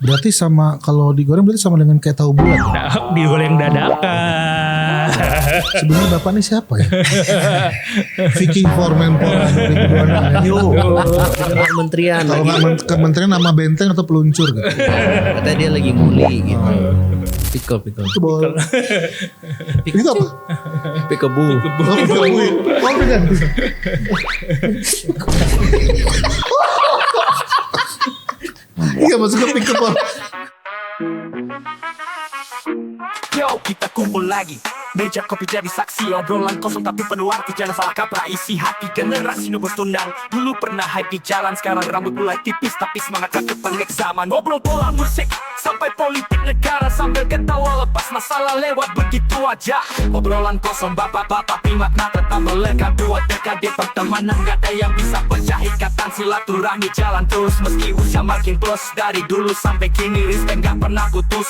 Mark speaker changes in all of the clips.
Speaker 1: Berarti sama kalau digoreng berarti sama dengan kayak tahu bulat.
Speaker 2: Digoreng dadakan.
Speaker 1: Sebenarnya bapak ini siapa ya? Vicky Formenpora 2026.
Speaker 3: Yo, kementerian
Speaker 1: Kalau
Speaker 3: lagi.
Speaker 1: nggak kementerian nama benteng atau peluncur gitu.
Speaker 3: Katanya dia lagi nguli gitu. Pikul.
Speaker 1: Itu bol. Itu apa?
Speaker 3: Pikebu.
Speaker 1: Oh, ganti. Iya masuk ke pick up.
Speaker 4: Yo, kita kumpul lagi. Meja kopi jadi saksi, obrolan kosong tapi penuh arti. Jangan salah kaprah isi hati generasi nunggu tunang. Dulu pernah hype di jalan, sekarang rambut mulai tipis tapi semangat ke pendek zaman. Ngobrol bola musik sampai politik negara, sambil ketawa lepas masalah lewat begitu aja. Obrolan kosong bapak-bapak pimat mata tak melekat. Dua dekade pertemanan gak ada yang bisa pecah ikatan silaturahmi jalan terus. Meski usia makin plus, dari dulu sampai kini respect gak pernah putus.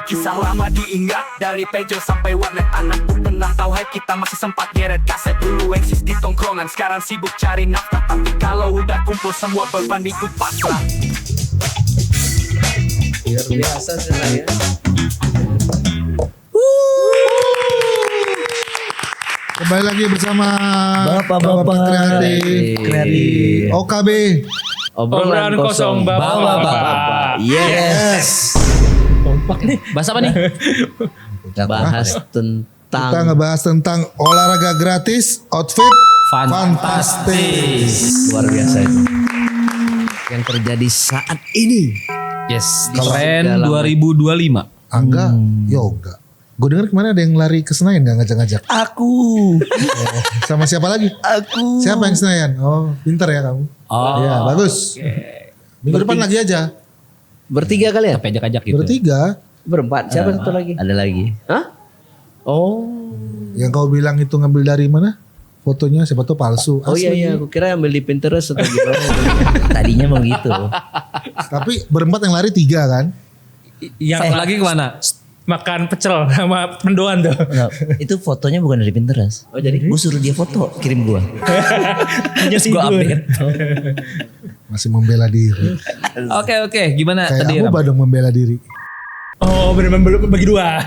Speaker 4: Kisah lama diingat, dari pejo sampai warnet. Anak pun pernah tahu hype kita masih sempat geret kaset. Dulu eksis di tongkrongan, sekarang sibuk cari nafkah. Tapi kalau udah kumpul semua beban ikut pasrah.
Speaker 3: Luar biasa saya.
Speaker 1: Kembali lagi bersama
Speaker 3: Bapak-bapak
Speaker 1: kreatif. OKB.
Speaker 2: Obrolan kosong bapak-bapak.
Speaker 3: Yes.
Speaker 2: Kompak nih.
Speaker 5: Bahas apa nih?
Speaker 3: Kita bahas
Speaker 1: Kita
Speaker 3: tentang
Speaker 1: ngebahas tentang olahraga gratis, outfit fantastis.
Speaker 3: luar biasa itu yang terjadi saat ini.
Speaker 5: Yes,
Speaker 3: Kalau
Speaker 5: tren
Speaker 3: dalam-
Speaker 5: 2025.
Speaker 1: Angga yoga. Gue denger kemarin ada yang lari ke Senayan gak ngajak-ngajak.
Speaker 3: Aku.
Speaker 1: Sama siapa lagi?
Speaker 3: Aku.
Speaker 1: Siapa yang Senayan? Oh pinter ya kamu.
Speaker 5: Oh,
Speaker 1: Iya bagus. Minggu depan lagi aja.
Speaker 3: Bertiga kali ya?
Speaker 5: Tapi ajak-ajak gitu.
Speaker 1: Bertiga.
Speaker 3: Berempat. Siapa satu lagi? Ada lagi. Hah? Oh.
Speaker 1: Yang kau bilang itu ngambil dari mana? Fotonya siapa tuh palsu.
Speaker 3: Oh iya
Speaker 1: Asli.
Speaker 3: iya, aku kira ambil di Pinterest atau gimana.
Speaker 5: Tadinya mau gitu.
Speaker 1: Tapi berempat yang lari 3 kan?
Speaker 2: Yang
Speaker 5: Satu lagi kemana?
Speaker 2: makan pecel sama mendoan tuh.
Speaker 6: Itu fotonya bukan dari Pinterest.
Speaker 3: Oh jadi?
Speaker 6: Gue suruh dia foto, kirim gue.
Speaker 2: Hanya
Speaker 6: Terus gue
Speaker 2: tidur.
Speaker 6: update.
Speaker 1: Masih membela diri.
Speaker 5: Oke, gimana
Speaker 1: Kayak
Speaker 5: tadi?
Speaker 1: aku
Speaker 5: Ram?
Speaker 1: badung membela diri.
Speaker 2: Oh bener-bener bagi dua.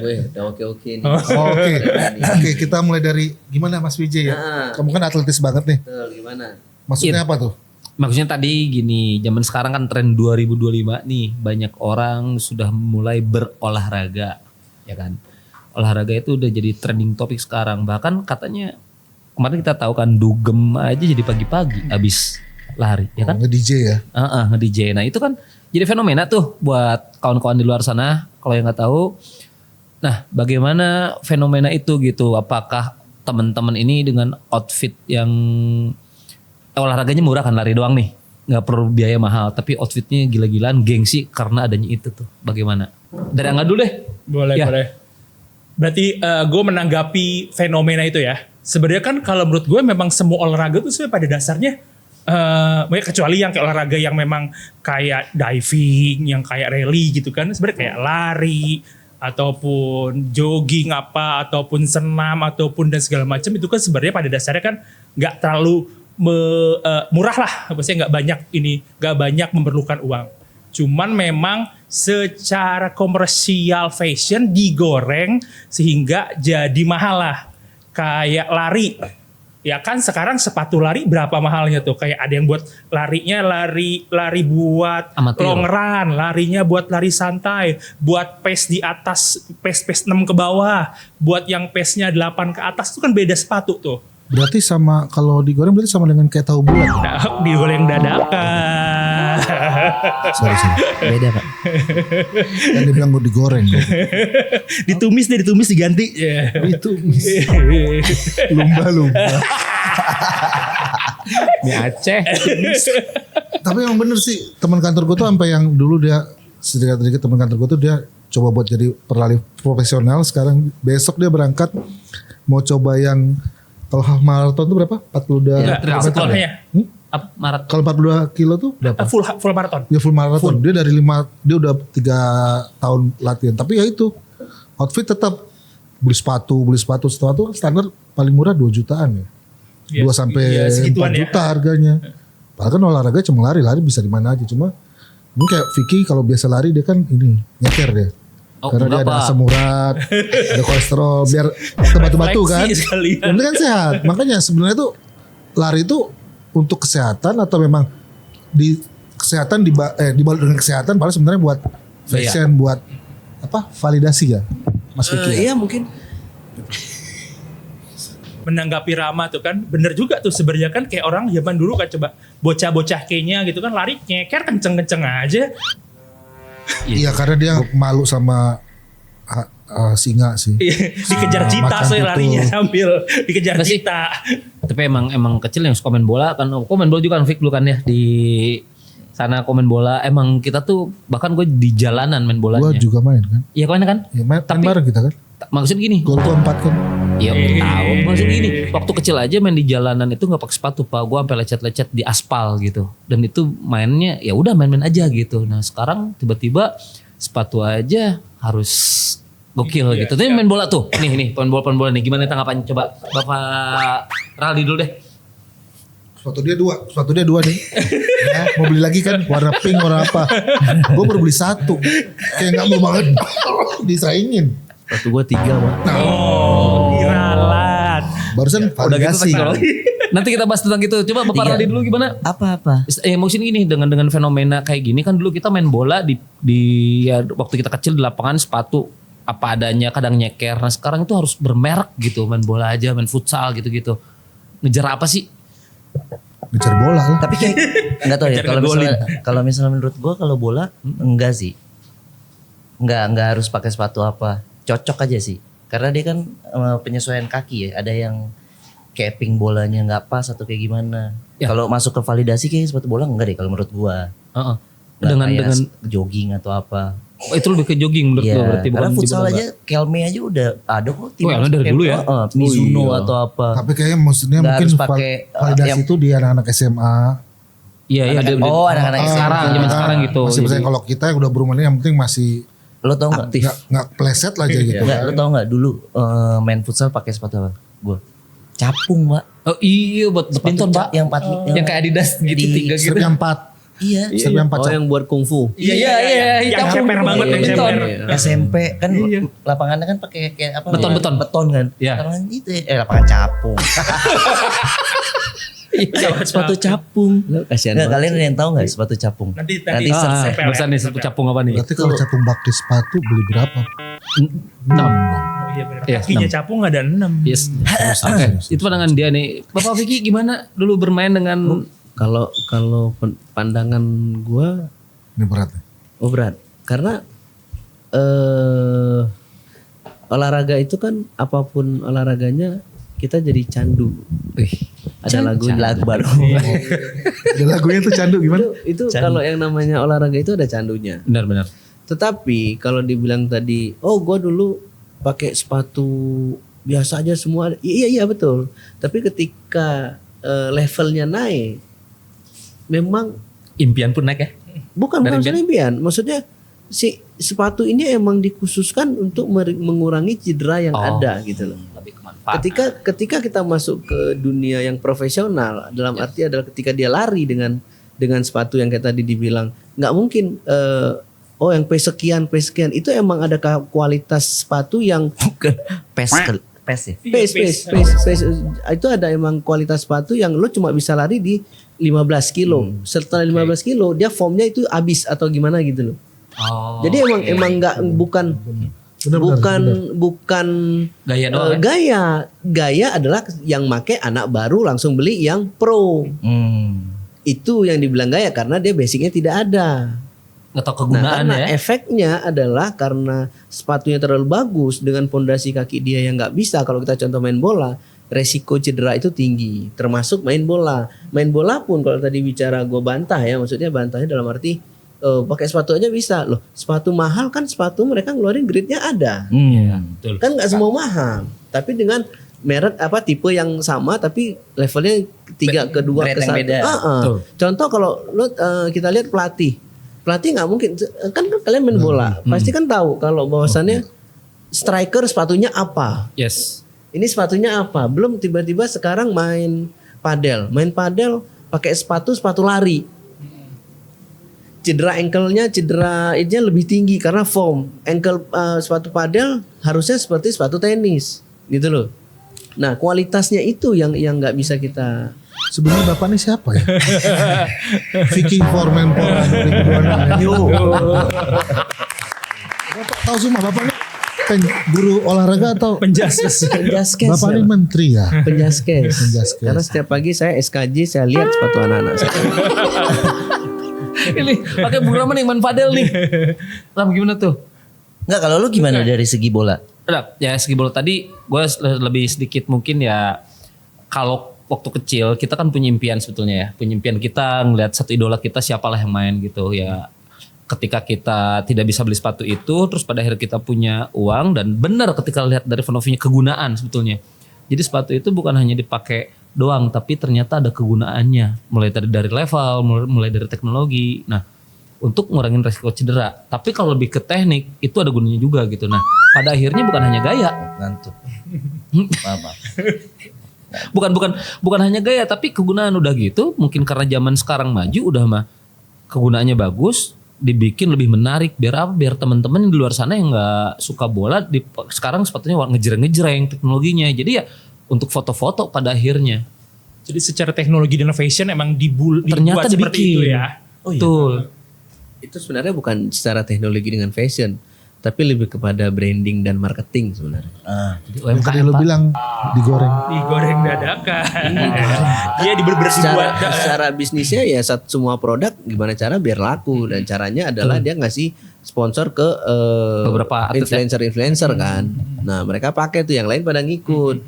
Speaker 3: Weh, udah oke nih.
Speaker 1: Oke, oke kita mulai dari gimana Mas Wijay ya?
Speaker 3: Nah.
Speaker 1: Kamu kan atletis banget nih.
Speaker 3: Betul, gimana?
Speaker 1: Maksudnya apa tuh?
Speaker 5: Maksudnya tadi gini, zaman sekarang kan tren 2025 nih, banyak orang sudah mulai berolahraga, ya kan? Olahraga itu udah jadi trending topik sekarang. Bahkan katanya kemarin kita tahu kan dugem aja jadi pagi-pagi abis lari, ya kan?
Speaker 1: Nge-DJ ya?
Speaker 5: Nge-DJ. Nah itu kan jadi fenomena tuh buat kawan-kawan di luar sana. Kalau yang nggak tahu, nah bagaimana fenomena itu gitu? Apakah teman-teman ini dengan outfit yang olahraganya murah kan, lari doang nih, nggak perlu biaya mahal, tapi outfitnya gila-gilaan, gengsi karena adanya itu tuh. Bagaimana? Dari Angga dulu deh.
Speaker 2: Boleh,
Speaker 5: Ya.
Speaker 2: boleh. Berarti gue menanggapi fenomena itu ya. Sebenarnya kan kalau menurut gue memang semua olahraga tuh sebenarnya pada dasarnya, kecuali yang kayak olahraga yang memang kayak diving, yang kayak rally gitu kan, sebenarnya kayak lari ataupun jogging ataupun senam ataupun dan segala macam itu kan sebenarnya pada dasarnya kan nggak terlalu murah lah, maksudnya nggak banyak memerlukan uang. Cuman memang secara komersial fashion digoreng sehingga jadi mahal lah. Kayak lari, ya kan sekarang sepatu lari berapa mahalnya tuh? Kayak ada yang buat larinya lari buat
Speaker 5: Amatir.
Speaker 2: long run, larinya buat lari santai, buat pace di atas, pace 6 ke bawah, buat yang pace-nya 8 ke atas itu kan beda sepatu tuh.
Speaker 1: Berarti sama kalau digoreng berarti sama dengan kayak tahu bulat.
Speaker 2: Digoreng dadakan.
Speaker 1: Sorry.
Speaker 6: Beda pak.
Speaker 1: Kan dia bilang gue digoreng.
Speaker 2: Ditumis diganti.
Speaker 1: Itu lumba-lumba.
Speaker 5: Mie Aceh.
Speaker 1: Tapi emang bener sih teman kantor gue tuh sampai yang dulu dia sedikit teman kantor gue tuh dia coba buat jadi perlari profesional. Sekarang besok dia berangkat mau coba yang kalau half marathon tuh berapa? 42
Speaker 2: Enggak,
Speaker 1: kilometer.
Speaker 2: setelahnya.
Speaker 5: Apa, Maret.
Speaker 1: Kalau 42 kilo tuh berapa?
Speaker 2: Full marathon.
Speaker 1: Dia full marathon. Dia dari 5 dia udah 3 tahun latihan. Tapi ya itu outfit tetap beli sepatu standar paling murah 2 jutaan ya.
Speaker 2: Iya,
Speaker 1: 2 sampai
Speaker 2: iya,
Speaker 1: 4
Speaker 2: segituan ya.
Speaker 1: juta harganya. Padahal kan olahraga cuma lari bisa di mana aja. Cuma Mungkin kayak Vicky kalau biasa lari dia kan ini nyeker dia.
Speaker 5: Oh,
Speaker 1: Karena dia ada
Speaker 5: berapa?
Speaker 1: asam urat, ada kolesterol, biar batu-batu kan.
Speaker 2: Refleksi sekalian.
Speaker 1: Yang penting kan sehat. Makanya sebenarnya tuh lari itu untuk kesehatan atau memang di kesehatan dibalut dengan kesehatan, padahal sebenarnya buat fashion, buat apa? Validasi ya, Mas Vicky. Ya?
Speaker 3: Iya mungkin.
Speaker 2: Menanggapi Rama tuh kan bener juga tuh sebenarnya kan kayak orang zaman dulu kan coba bocah-bocah kayaknya gitu kan lari nyeker kenceng-kenceng aja.
Speaker 1: Iya karena dia malu sama singa sih.
Speaker 2: Dikejar cita
Speaker 1: macan
Speaker 2: saya
Speaker 1: tutul.
Speaker 2: larinya sambil dikejar
Speaker 5: Nggak sih?
Speaker 2: cita.
Speaker 5: Tapi emang kecil yang suka main bola kan. Kok main bola juga kan Fik dulu kan ya di sana komen bola. Emang kita tuh bahkan gue di jalanan main
Speaker 1: Gua
Speaker 5: bolanya.
Speaker 1: juga main kan.
Speaker 5: Iya kan?
Speaker 1: Ya, main
Speaker 5: Tapi-
Speaker 1: bareng kita kan.
Speaker 5: Maksud gini.
Speaker 1: Gol gua 4 kan.
Speaker 5: Iya tahu. Maksud gini, waktu kecil aja main di jalanan itu nggak pakai sepatu pak. Gue sampai lecet-lecet di aspal gitu. Dan itu mainnya ya udah main-main aja gitu. Nah sekarang tiba-tiba sepatu aja harus gokil gitu. Tapi main bola tuh. Nih pemain bola nih. Gimana tanggapannya? Coba Bapak Raldi dulu deh.
Speaker 1: Sepatu dia dua nih. Ya, mau beli lagi kan warna pink warna apa. Gue baru beli satu. Kayak gak mau banget disaingin.
Speaker 6: Waktu gue 3 Pak.
Speaker 2: Oh, kiralat.
Speaker 1: Barusan validasi.
Speaker 5: Nanti kita bahas tentang itu. Coba Bapak
Speaker 6: Iya.
Speaker 5: Raldi dulu gimana?
Speaker 6: Apa-apa?
Speaker 5: Mungkin gini dengan fenomena kayak gini kan dulu kita main bola di ya, waktu kita kecil di lapangan sepatu apa adanya kadang nyeker. Nah sekarang itu harus bermerek gitu main bola aja main futsal gitu-gitu. Ngejar apa sih?
Speaker 1: Ngejar bola lah.
Speaker 6: Tapi kayak nggak tahu ya
Speaker 2: Ngejar ngegolin.
Speaker 6: kalau misalnya menurut gue kalau bola enggak sih. Enggak harus pakai sepatu apa. Cocok aja sih. Karena dia kan penyesuaian kaki ya. Ada yang capping bolanya nggak pas atau kayak gimana.
Speaker 5: Ya.
Speaker 6: Kalau masuk ke validasi kayak sepatu bola enggak deh kalau menurut gua.
Speaker 5: Heeh.
Speaker 6: Nggak
Speaker 5: Dengan
Speaker 6: kayak jogging atau apa.
Speaker 5: oh, itu lebih ke jogging menurut
Speaker 6: Iya,
Speaker 5: lo berarti
Speaker 6: karena
Speaker 5: bukan
Speaker 6: futsal
Speaker 5: bola.
Speaker 6: aja Kelme aja udah ada kok.
Speaker 5: Oh, yang dari dulu ya?
Speaker 6: Mizuno
Speaker 5: Oh, iya.
Speaker 6: atau apa.
Speaker 1: Tapi kayaknya maksudnya
Speaker 6: Nggak
Speaker 1: mungkin
Speaker 6: harus pakai,
Speaker 1: validasi
Speaker 6: yang-
Speaker 1: itu di anak-anak SMA.
Speaker 5: Iya iya.
Speaker 6: Oh, anak-anak
Speaker 5: sekarang zaman sekarang gitu.
Speaker 1: Masih
Speaker 5: Jadi-
Speaker 1: percaya kalau kita yang udah berumah yang penting masih
Speaker 6: Lo tau nggak?
Speaker 1: nggak pleset lah aja gitu.
Speaker 6: Nggak, lo tau nggak dulu main futsal pakai sepatu apa? Gua capung Pak.
Speaker 5: Oh iya buat badminton Pak.
Speaker 6: Yang 4
Speaker 5: Yang kayak Adidas gitu
Speaker 6: Di-
Speaker 5: tiga gitu.
Speaker 1: Strip yang 4.
Speaker 6: Iya.
Speaker 1: Strip yang 4.
Speaker 3: yang buat kungfu.
Speaker 2: Iya, yang
Speaker 5: capung.
Speaker 2: ceper banget, yang
Speaker 5: Badminton.
Speaker 2: ceper.
Speaker 6: SMP kan lapangannya kan pakai kayak apa?
Speaker 5: Beton-beton.
Speaker 6: Beton kan.
Speaker 5: Iya.
Speaker 6: Lapangan itu lapangan capung. Sepatu capung.
Speaker 3: Kasihan
Speaker 6: Nggak,
Speaker 3: banget.
Speaker 6: kalian ada yang tahu nggak sepatu capung?
Speaker 2: Nanti
Speaker 6: search.
Speaker 2: seper ya.
Speaker 5: Barusan nih satu capung apa nih?
Speaker 1: Berarti kalau capung bakti sepatu beli berapa?
Speaker 5: 6.
Speaker 2: Oh, iya benar.
Speaker 5: Iya,
Speaker 2: Kakinya
Speaker 5: 6.
Speaker 2: capung ada 6.
Speaker 5: Yes. Oke, itu pandangan dia nih. Bapak Vicky gimana dulu bermain dengan
Speaker 3: Kalau pandangan gua
Speaker 1: Ini berat nih.
Speaker 3: oh berat. Karena olahraga itu kan apapun olahraganya kita jadi candu. Ada lagunya.
Speaker 6: Lagu baru.
Speaker 1: Ada lagunya tuh candu gimana?
Speaker 3: Itu kalau yang namanya olahraga itu ada candunya.
Speaker 5: benar-benar.
Speaker 3: Tetapi kalau dibilang tadi, oh gua dulu pakai sepatu biasa aja semua. Iya betul. Tapi ketika levelnya naik, memang
Speaker 5: Impian pun naik ya.
Speaker 3: bukan
Speaker 5: Dari
Speaker 3: soal impian. Maksudnya si sepatu ini emang dikhususkan untuk mengurangi cedera yang ada gitu loh.
Speaker 5: Lebih kemanfaat.
Speaker 3: Ketika kita masuk ke dunia yang profesional, dalam arti adalah ketika dia lari dengan sepatu yang kayak tadi dibilang, nggak mungkin yang P sekian itu emang ada kualitas sepatu yang
Speaker 6: Pes ya.
Speaker 3: pace. Itu ada emang kualitas sepatu yang lo cuma bisa lari di 15 kilo. Setelah 15 kilo dia formnya itu habis atau gimana gitu loh.
Speaker 5: Oh,
Speaker 3: Jadi emang nggak bukan
Speaker 5: gaya doang ya?
Speaker 3: gaya adalah yang make anak baru langsung beli yang pro. Itu yang dibilang gaya karena dia basicnya tidak ada.
Speaker 5: Nggak tahu
Speaker 3: Nah,
Speaker 5: kegunaan
Speaker 3: karena
Speaker 5: ya.
Speaker 3: efeknya adalah karena sepatunya terlalu bagus dengan pondasi kaki dia yang nggak bisa. Kalau kita contoh main bola, resiko cedera itu tinggi. Termasuk main bola. Main bola pun kalau tadi bicara gue bantah ya, maksudnya bantahnya dalam arti pakai sepatu aja bisa loh. Sepatu mahal kan sepatu mereka ngeluarin grade-nya ada.
Speaker 5: Betul.
Speaker 3: Kan nggak semua mahal. Tapi dengan merek tipe yang sama tapi levelnya 3 ke 2
Speaker 6: Grade
Speaker 3: ke
Speaker 6: yang
Speaker 3: 1.
Speaker 6: beda.
Speaker 5: Betul.
Speaker 3: Contoh kalau kita lihat pelatih nggak mungkin kan kalian main bola pasti kan tahu kalau bahwasannya striker sepatunya apa,
Speaker 5: Yes.
Speaker 3: ini sepatunya apa, belum tiba-tiba sekarang main padel pakai sepatu lari, cedera ankle-nya, cedera ini lebih tinggi karena foam. Ankle sepatu padel harusnya seperti sepatu tenis, gitu loh. Nah, kualitasnya itu yang nggak bisa kita.
Speaker 1: Sebenarnya bapak ini siapa ya? Vicky Foreman Bapak tahu semua bapak ini guru olahraga atau
Speaker 2: Penjaskes.
Speaker 3: Penjaskes.
Speaker 1: bapak ini
Speaker 3: ya, Pak.
Speaker 1: menteri ya?
Speaker 3: Penjaskes.
Speaker 1: Penjaskes.
Speaker 3: Karena setiap pagi saya SKJ, saya lihat sepatu anak-anak saya.
Speaker 5: Ini pakai Bung Rahman yang main padel nih. Ram gimana tuh?
Speaker 6: Enggak, kalau lu gimana dari segi bola?
Speaker 5: Udah, ya segi bola tadi gue lebih sedikit mungkin ya, kalau waktu kecil kita kan punya impian sebetulnya ya. Punya impian kita ngeliat satu idola kita siapalah yang main gitu ya. Ketika kita tidak bisa beli sepatu itu, terus pada akhirnya kita punya uang, dan benar ketika lihat dari Vanovinya kegunaan sebetulnya. Jadi sepatu itu bukan hanya dipakai doang, tapi ternyata ada kegunaannya. Mulai dari level, mulai dari teknologi. Nah, untuk ngurangin resiko cedera. Tapi kalau lebih ke teknik, itu ada gunanya juga gitu. Nah, pada akhirnya bukan hanya gaya.
Speaker 6: Ngantuk. Maaf.
Speaker 5: Bukan hanya gaya, tapi kegunaan udah gitu. Mungkin karena zaman sekarang maju, udah mah kegunaannya bagus, dibikin lebih menarik. Biar apa? Biar teman-teman di luar sana yang nggak suka bola, sekarang sepatunya ngejreng-ngejreng teknologinya. Jadi ya untuk foto-foto pada akhirnya.
Speaker 2: Jadi secara teknologi dan innovation emang
Speaker 5: Ternyata
Speaker 2: dibuat seperti
Speaker 5: dibikin.
Speaker 2: itu ya.
Speaker 5: Betul.
Speaker 3: Itu sebenarnya bukan secara teknologi dengan fashion, tapi lebih kepada branding dan marketing sebenarnya.
Speaker 5: Jadi
Speaker 1: Yang tadi lu
Speaker 5: Pak.
Speaker 1: bilang digoreng.
Speaker 2: Digoreng dadakan. Dia dibuat
Speaker 3: Secara bisnisnya ya semua produk gimana cara biar laku, dan caranya adalah dia ngasih sponsor ke
Speaker 5: Beberapa atlet ya.
Speaker 3: influencer kan. Nah, mereka pakai tuh, yang lain pada ngikut.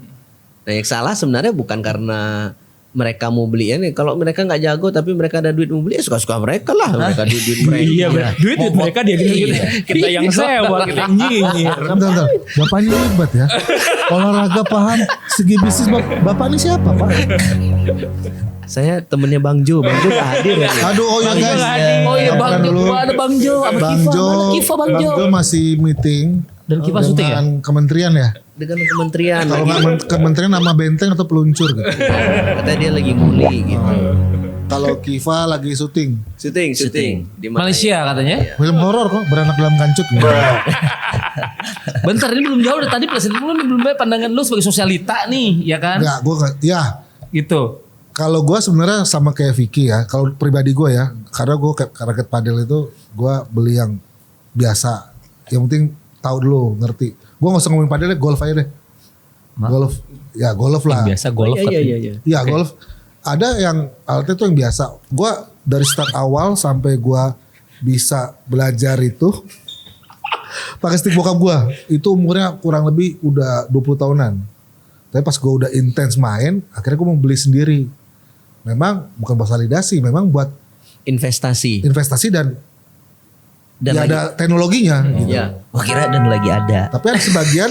Speaker 3: Nah, yang salah sebenarnya bukan karena mereka mau beli ya nih. Kalau mereka nggak jago tapi mereka ada duit mau beli, ya suka-suka mereka lah. Mereka duit mereka.
Speaker 2: Iya, duit mereka dia gitu. Kita yang sewa, kita yang nyinyir.
Speaker 1: Bentar. Bapak ini hebat ya. Olahraga paham, segi bisnis bapak ini siapa Pak?
Speaker 3: Saya temennya Bang Jo nggak hadir ya.
Speaker 1: Aduh, oh ya guys.
Speaker 5: Oh iya Bang
Speaker 1: Maafkan
Speaker 5: Jo,
Speaker 1: dulu.
Speaker 5: ada Bang Jo, sama
Speaker 1: Bang
Speaker 5: Kiva,
Speaker 1: Jo,
Speaker 5: mana Kiva Bang Jo.
Speaker 1: masih meeting
Speaker 5: Dan Kiva syuting ya?
Speaker 1: dengan kementerian ya.
Speaker 3: Dengan kementerian
Speaker 1: Kalau
Speaker 3: lagi.
Speaker 1: nggak kementerian nama benteng atau peluncur gitu.
Speaker 3: Katanya dia lagi muli gitu.
Speaker 1: Kalau Kiva lagi syuting,
Speaker 3: Syuting di mana?
Speaker 5: Malaysia katanya.
Speaker 1: film horor kok, beranak dalam kancut.
Speaker 5: Bentar, ini belum jauh dari tadi presiden lu nih, belum banyak pandangan lu sebagai sosialita nih, ya kan?
Speaker 1: Enggak, gue ya.
Speaker 5: Gitu.
Speaker 1: Kalau gue sebenarnya sama kayak Vicky ya. Kalau pribadi gue ya, karena gue raket padel itu gue beli yang biasa. Yang penting tahu dulu, ngerti. Gue nggak usah ngomongin padel deh, golf aja deh. Golf, ya golf lah.
Speaker 5: Yang biasa golf
Speaker 3: Iya,
Speaker 5: katanya.
Speaker 3: iya.
Speaker 1: Iya golf. Ada yang alatnya tuh yang biasa. Gue dari start awal sampai gue bisa belajar itu pakai stick bokap gue. Itu umurnya kurang lebih udah 20 tahunan. Tapi pas gue udah intens main, akhirnya gue mau beli sendiri. Memang bukan buat validasi, memang buat
Speaker 3: Investasi.
Speaker 1: dan
Speaker 3: Dan
Speaker 1: ya
Speaker 3: lagi-
Speaker 1: ada teknologinya. Gitu.
Speaker 3: Ya.
Speaker 6: Gua kira dan lagi ada.
Speaker 1: Tapi ada sebagian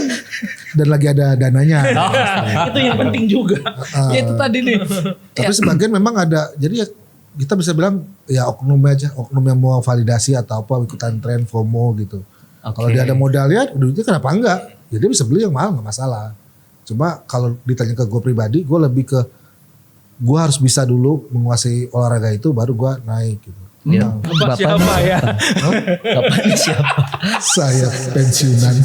Speaker 1: dan lagi ada dananya.
Speaker 5: Itu yang penting juga. Ya itu tadi nih.
Speaker 1: Tapi sebagian memang ada. Jadi ya kita bisa bilang ya oknum aja, oknum yang mau validasi atau apa ikutan tren FOMO gitu. Kalau dia ada modalnya, duitnya kenapa enggak? Ya dia bisa beli yang mahal nggak masalah. Cuma kalau ditanya ke gue pribadi, gue lebih ke gue harus bisa dulu menguasai olahraga itu, baru gue naik gitu.
Speaker 2: Bapak siapa ya?
Speaker 6: Bapaknya siapa?
Speaker 1: Saya pensiunan.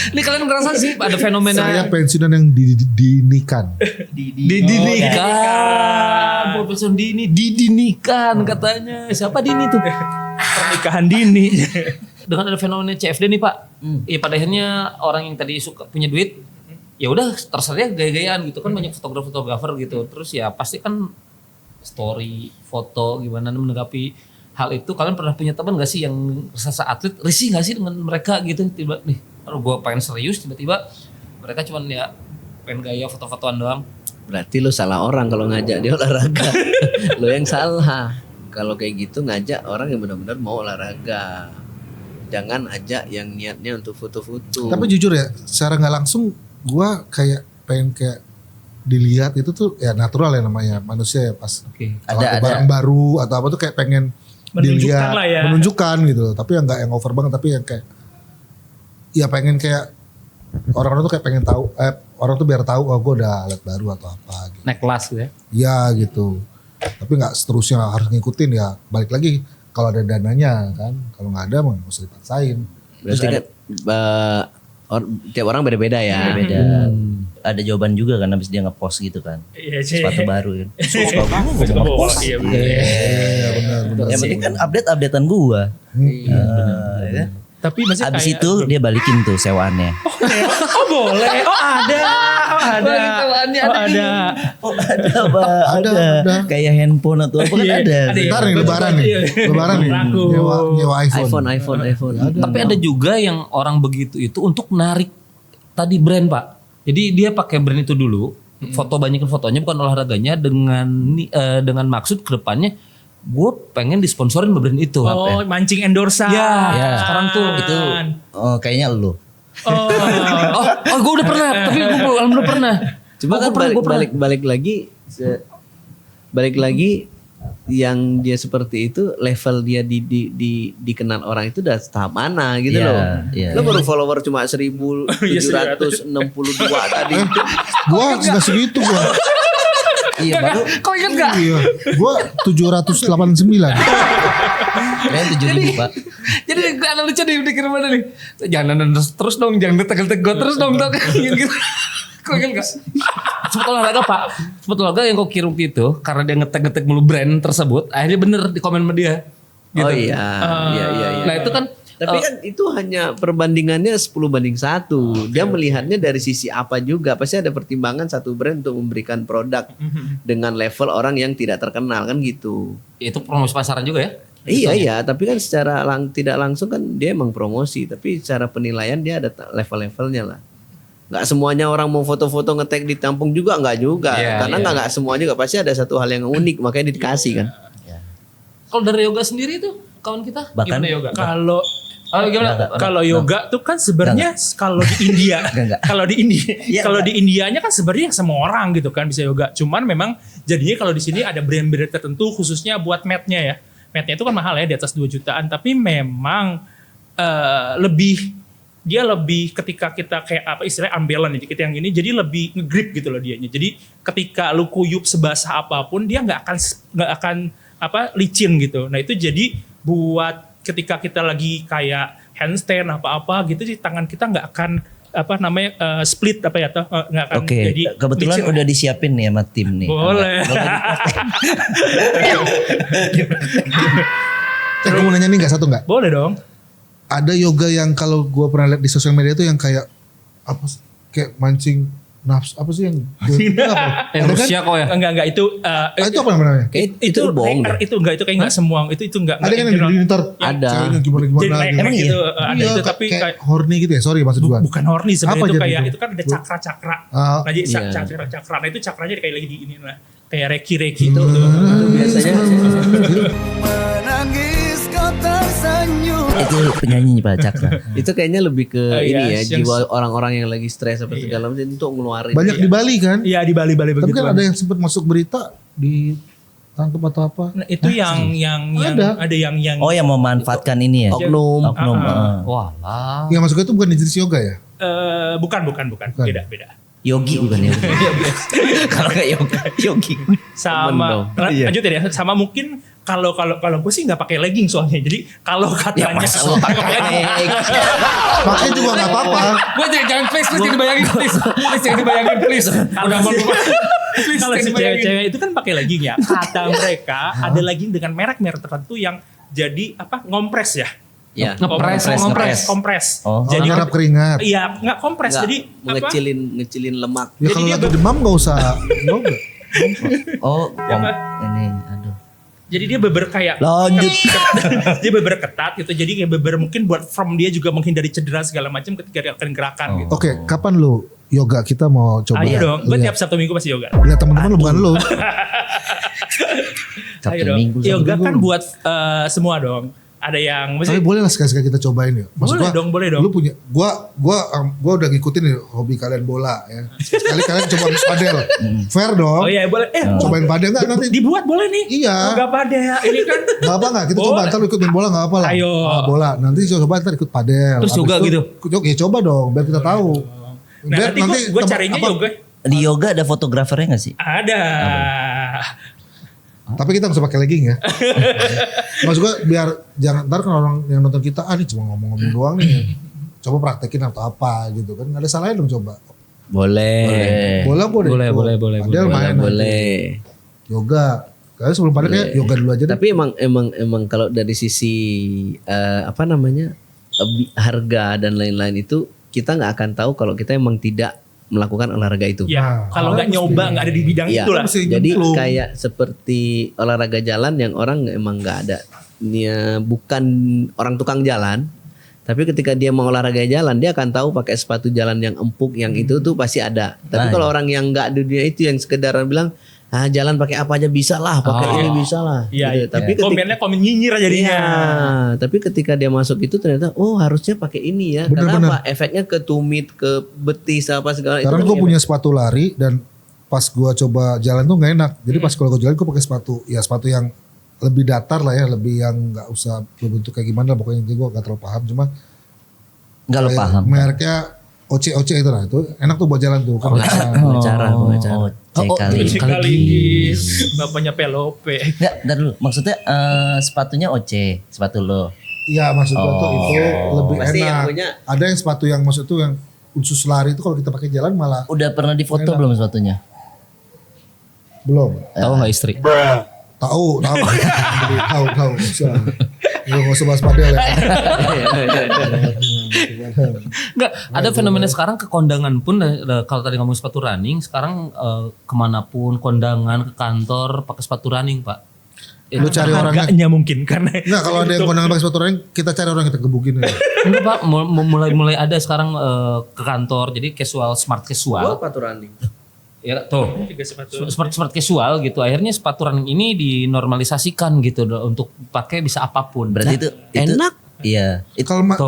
Speaker 5: Ini kalian ngerasa sih ada fenomena
Speaker 1: Saya pensiunan yang didinikan.
Speaker 5: didinikan, profesor didinikan katanya. Siapa Dini tuh?
Speaker 2: Pernikahan dini.
Speaker 5: Dengan ada fenomena CFD nih Pak. Ya pada akhirnya orang yang tadi suka punya duit, ya udah terserah gaya-gayaan gitu kan, banyak fotografer gitu. Terus ya pasti kan story, foto gimana menanggapi hal itu. Kalian pernah punya teman gak sih yang rasa atlet risih gak sih dengan mereka gitu? Tiba nih, kalau gue pengen serius tiba-tiba mereka cuman ya pengen gaya foto-fotoan doang.
Speaker 3: Berarti lo salah orang kalau ngajak dia olahraga. Lo yang salah. Kalau kayak gitu ngajak orang yang benar-benar mau olahraga. Jangan ajak yang niatnya untuk foto-foto.
Speaker 1: Tapi jujur ya, secara nggak langsung gue kayak pengen kayak dilihat itu tuh ya natural ya namanya manusia ya pas
Speaker 5: Oke.
Speaker 1: kalau
Speaker 6: Ada-
Speaker 1: barang baru atau apa tuh kayak pengen
Speaker 2: Menunjukkan
Speaker 1: dilihat,
Speaker 2: lah ya.
Speaker 1: menunjukkan gitu. Tapi yang nggak yang over banget, tapi yang kayak ya pengen kayak orang-orang tuh kayak pengen tahu, orang tuh biar tahu oh gue udah alat baru atau apa gitu.
Speaker 5: Naik kelas gitu ya.
Speaker 1: Ya gitu. Tapi nggak seterusnya harus ngikutin ya. Balik lagi kalau ada dananya kan. Kalau nggak ada mah nggak usah dipaksain.
Speaker 3: Berarti kan tiap orang beda-beda ya.
Speaker 6: Beda. Ada jawaban juga kan habis dia ngepost gitu kan.
Speaker 2: Iya sih.
Speaker 6: Sepatu baru kan.
Speaker 2: Suka bola, iya bener.
Speaker 1: Iya benar.
Speaker 6: Yang penting kan update-updatean gua. Ya kan?
Speaker 2: Tapi masih
Speaker 6: Abis
Speaker 2: kayak
Speaker 6: itu dia balikin tuh sewaannya.
Speaker 2: oh boleh. Oh ada.
Speaker 6: Ada. Kayak handphone atau apa kan
Speaker 2: Iya,
Speaker 6: ada.
Speaker 2: ada.
Speaker 1: Ntar nih lebaran nih.
Speaker 2: Iya.
Speaker 1: Lebaran nih.
Speaker 2: Laku.
Speaker 1: Nyewa iPhone.
Speaker 3: iPhone.
Speaker 5: Tapi ada juga yang orang begitu itu untuk narik tadi brand Pak. Jadi dia pakai brand itu dulu, foto banyakin fotonya bukan olahraganya dengan maksud kedepannya gue pengen disponsorin sama brand itu.
Speaker 2: Oh, mancing endorsan.
Speaker 5: Ya, sekarang tuh
Speaker 6: Itu kayaknya lu.
Speaker 5: Oh, gue udah pernah, tapi gue belum pernah.
Speaker 3: Coba kan balik lagi yang dia seperti itu level dia dikenal orang itu udah tahap mana gitu
Speaker 6: Iya,
Speaker 3: loh.
Speaker 6: iya.
Speaker 3: Lo baru follower cuma 1.762 tadi.
Speaker 1: Gua nggak segitu gua.
Speaker 6: Iya baru.
Speaker 5: Kau ingat gak?
Speaker 1: Iya. Gua 789.
Speaker 6: Kalian 7.000 Pak.
Speaker 5: Jadi ada lucu nih mikir mana nih? Jangan terus dong, jangan tegel-tegel terus dong gitu. Kau ingat gak? Sempat olahraga Pak, sempat olahraga yang kau kirim itu karena dia ngetek mulu brand tersebut, akhirnya bener di komen sama dia. Gitu.
Speaker 3: Oh iya.
Speaker 5: Nah itu kan
Speaker 3: Tapi kan itu hanya perbandingannya 10:1. Dia melihatnya dari sisi apa juga. Pasti ada pertimbangan satu brand untuk memberikan produk dengan level orang yang tidak terkenal kan gitu.
Speaker 5: itu promosi pasaran juga ya.
Speaker 3: Iya, tapi kan secara tidak langsung kan dia emang promosi. Tapi secara penilaian dia ada level-levelnya lah. Nggak semuanya orang mau foto-foto nge-tag ditampung juga nggak juga.
Speaker 5: Iya,
Speaker 3: Karena
Speaker 5: iya.
Speaker 3: nggak semua juga pasti ada satu hal yang unik makanya dikasih kan.
Speaker 5: Kalau dari yoga sendiri tuh kawan kita
Speaker 6: Bahkan-
Speaker 5: gimana yoga?
Speaker 2: Kalau kalau yoga tuh kan sebenarnya kalau di India,
Speaker 6: Enggak.
Speaker 2: kalau di India, kalau di Indianya kan sebenarnya semua orang gitu kan bisa yoga. Cuman memang jadinya kalau di sini ada brand-brand tertentu khususnya buat matnya ya. Matnya itu kan mahal ya di atas 2 jutaan. Tapi memang dia lebih ketika kita kayak apa istilahnya ambelan ya kita yang ini jadi lebih ngegrip gitu loh dianya. Jadi ketika lu kuyup sebasah apapun dia nggak akan licin gitu. Nah itu jadi buat ketika kita lagi kayak handstand apa-apa gitu di tangan kita nggak akan split nggak akan
Speaker 6: Oke,
Speaker 2: jadi
Speaker 6: kebetulan
Speaker 2: licin.
Speaker 6: udah disiapin nih sama tim nih.
Speaker 2: Boleh.
Speaker 1: Gue mau nanya nih nggak satu nggak?
Speaker 2: Boleh dong.
Speaker 1: Ada yoga yang kalau gue pernah lihat di sosial media itu yang kayak apa? Kayak mancing nafsu apa sih yang? Ada kan?
Speaker 5: Rusia kok ya.
Speaker 2: Enggak itu
Speaker 1: Itu apa namanya?
Speaker 3: Itu bohong deh.
Speaker 2: itu kayak nggak semua itu enggak
Speaker 1: Ada kan yang
Speaker 2: general.
Speaker 1: di ntar
Speaker 3: Ada.
Speaker 1: ceweknya gimana
Speaker 2: Jadi
Speaker 1: gitu.
Speaker 2: naik gitu ada
Speaker 1: Iya,
Speaker 2: itu tapi
Speaker 1: kayak horny gitu ya. Sorry maksud gue.
Speaker 2: bukan horny sebenarnya
Speaker 1: Apa
Speaker 2: itu
Speaker 1: jadi
Speaker 2: kayak
Speaker 1: itu?
Speaker 2: itu kan ada cakra-cakra.
Speaker 1: Ah,
Speaker 2: Nah, jadi
Speaker 3: iya.
Speaker 2: cakra nah itu cakranya kayak lagi di ini lah. Kayak reki itu.
Speaker 3: Itu biasanya
Speaker 6: Itu penyanyi Pak Cakra.
Speaker 3: itu kayaknya lebih ke
Speaker 2: Iya,
Speaker 3: ini ya
Speaker 2: yang-
Speaker 3: jiwa orang-orang yang lagi stres apa segala macam untuk ngeluarin.
Speaker 1: Banyak di Bali kan?
Speaker 2: Iya di Bali
Speaker 1: Tapi
Speaker 2: begitu.
Speaker 1: kan ada yang sempat masuk berita di tangkap atau apa?
Speaker 2: Nah, itu yang ada yang
Speaker 6: Oh yang memanfaatkan ini ya.
Speaker 3: Oknum.
Speaker 6: Oknum. heeh.
Speaker 5: Walah.
Speaker 1: Yang masuk itu bukan di jenis yoga ya?
Speaker 2: bukan beda.
Speaker 6: Yogi bukan ya? Kalau nggak yoga, yogi.
Speaker 2: Sama lanjutin ya sama mungkin kalau gue sih nggak pakai legging soalnya jadi kalau
Speaker 6: Ya
Speaker 2: katanya
Speaker 6: masa lo pakai.
Speaker 1: Pakai juga nggak apa-apa.
Speaker 5: Gue jangan please jangan dibayangin please jangan dibayangin please. Udah mau
Speaker 2: kalau si cewek-cewek itu kan pakai legging ya kata mereka ada legging dengan merek-merek tertentu yang jadi ngompres ya.
Speaker 3: Ya.
Speaker 2: Kompres.
Speaker 6: Oh.
Speaker 2: Jadi
Speaker 1: Nyerap keringat.
Speaker 2: iya nggak kompres
Speaker 3: Nggak,
Speaker 2: jadi
Speaker 3: ngecilin lemak.
Speaker 1: Ya
Speaker 2: Jadi
Speaker 1: kalau
Speaker 2: dia
Speaker 1: lagi demam nggak usah yoga.
Speaker 6: Oh,
Speaker 2: Apa?
Speaker 6: ini aduh.
Speaker 2: jadi dia beber kayak
Speaker 6: Lanjut.
Speaker 2: dia beber ketat gitu jadi kayak beber mungkin buat from dia juga menghindari cedera segala macam ketika dia akan gerakan gitu.
Speaker 1: Oke, kapan lu yoga kita mau coba?
Speaker 2: Ayo dong, gue
Speaker 1: Lihat.
Speaker 2: tiap Sabtu Minggu pasti yoga.
Speaker 1: Lihat teman-teman lu bukan lu.
Speaker 6: Sabtu
Speaker 2: Ayo dong.
Speaker 6: Minggu.
Speaker 2: Yoga kan buat semua dong. Ada yang
Speaker 1: Tapi boleh lah sekali-sekali kita cobain ya. Maksud
Speaker 2: Boleh dong.
Speaker 1: Lu punya, gua udah ngikutin nih hobi kalian bola ya. Sekali kalian coba padel, fair dong.
Speaker 2: Oh iya boleh.
Speaker 1: Cobain padel nggak nanti?
Speaker 2: Dibuat boleh nih.
Speaker 1: Iya.
Speaker 2: Enggak pada ini kan.
Speaker 1: Gak apa nggak? Kita coba
Speaker 2: Boleh.
Speaker 1: ntar lu ikut main bola nggak apa lah.
Speaker 2: Ayo.
Speaker 1: Bola. Nanti coba ntar ikut padel.
Speaker 5: Terus
Speaker 1: Habis
Speaker 5: yoga
Speaker 1: itu,
Speaker 5: gitu?
Speaker 1: Ya coba dong, biar kita tahu.
Speaker 2: Nah nanti gue carinya yoga.
Speaker 6: Di yoga ada fotografernya nggak sih?
Speaker 2: Ada.
Speaker 1: Tapi kita nggak usah pakai legging ya. Maksud gue biar jangan ntar kan orang yang nonton kita ini cuma ngomong-ngomong doang nih. Coba praktekin atau apa gitu kan. Nggak ada salahnya dong coba.
Speaker 3: Boleh.
Speaker 1: Bola boleh.
Speaker 5: Boleh.
Speaker 1: Padahal main
Speaker 3: Boleh.
Speaker 1: yoga. Kayaknya sebelum pada kayak yoga dulu aja deh.
Speaker 3: Tapi emang kalau dari sisi harga dan lain-lain itu kita nggak akan tahu kalau kita emang tidak melakukan olahraga itu.
Speaker 2: Ya, kalau nggak nyoba nggak ada di bidang
Speaker 3: Iya.
Speaker 2: itu lah.
Speaker 3: Jadi kayak seperti olahraga jalan yang orang emang nggak ada, dia bukan orang tukang jalan, tapi ketika dia mau olahraga jalan dia akan tahu pakai sepatu jalan yang empuk yang itu tuh pasti ada. Tapi kalau orang yang nggak di dunia itu yang sekedar bilang jalan pakai apa aja bisa lah, pakai ini bisa lah.
Speaker 2: Iya,
Speaker 3: Gitu. Tapi ketika
Speaker 2: komen nyinyir jadinya.
Speaker 3: Iya, tapi ketika dia masuk itu ternyata harusnya pakai ini ya. Karena
Speaker 1: Bener-bener.
Speaker 3: apa? Efeknya ke tumit, ke betis apa segala
Speaker 1: Sekarang
Speaker 3: itu.
Speaker 1: gue punya sepatu lari dan pas gue coba jalan tuh nggak enak. Jadi pas kalau gue jalan gue pakai sepatu yang lebih datar lah ya, lebih yang nggak usah berbentuk kayak gimana lah, pokoknya gue nggak terlalu paham. Cuma
Speaker 6: Enggak lo
Speaker 1: kayak
Speaker 6: paham.
Speaker 1: mereknya OC itu lah, itu enak tuh buat jalan tuh. Kan
Speaker 3: pengacara.
Speaker 2: Sekali bapaknya Pelope.
Speaker 6: Enggak, ntar dulu. Maksudnya sepatunya OC, sepatu lo.
Speaker 1: Iya maksud gue tuh itu lebih
Speaker 3: Pasti yang
Speaker 1: enak.
Speaker 3: punya.
Speaker 1: Ada yang sepatu yang maksud tuh yang khusus lari itu kalau kita pakai jalan malah
Speaker 6: Udah pernah difoto belum sepatunya?
Speaker 1: belum.
Speaker 5: Tahu nggak istri?
Speaker 1: Tahu. Nggak usah bahas padel ya.
Speaker 5: Enggak, ada fenomena sekarang ke kondangan pun kalau tadi ngomong sepatu running, sekarang kemanapun kondangan, ke kantor pakai sepatu running, Pak.
Speaker 1: Lu cari orangnya.
Speaker 2: Harganya mungkin karena
Speaker 1: Enggak, kalau ada yang kondangan pakai sepatu running, kita cari orang yang kita gebukin ya.
Speaker 5: Enggak, Pak, mulai ada sekarang ke kantor, jadi casual, smart casual.
Speaker 3: Sepatu running.
Speaker 5: Ya tuh.
Speaker 2: juga sepatu.
Speaker 5: Smart casual gitu. Akhirnya sepatu running ini dinormalisasikan gitu untuk pakai bisa apapun.
Speaker 6: Berarti itu
Speaker 3: Enak.
Speaker 6: Iya.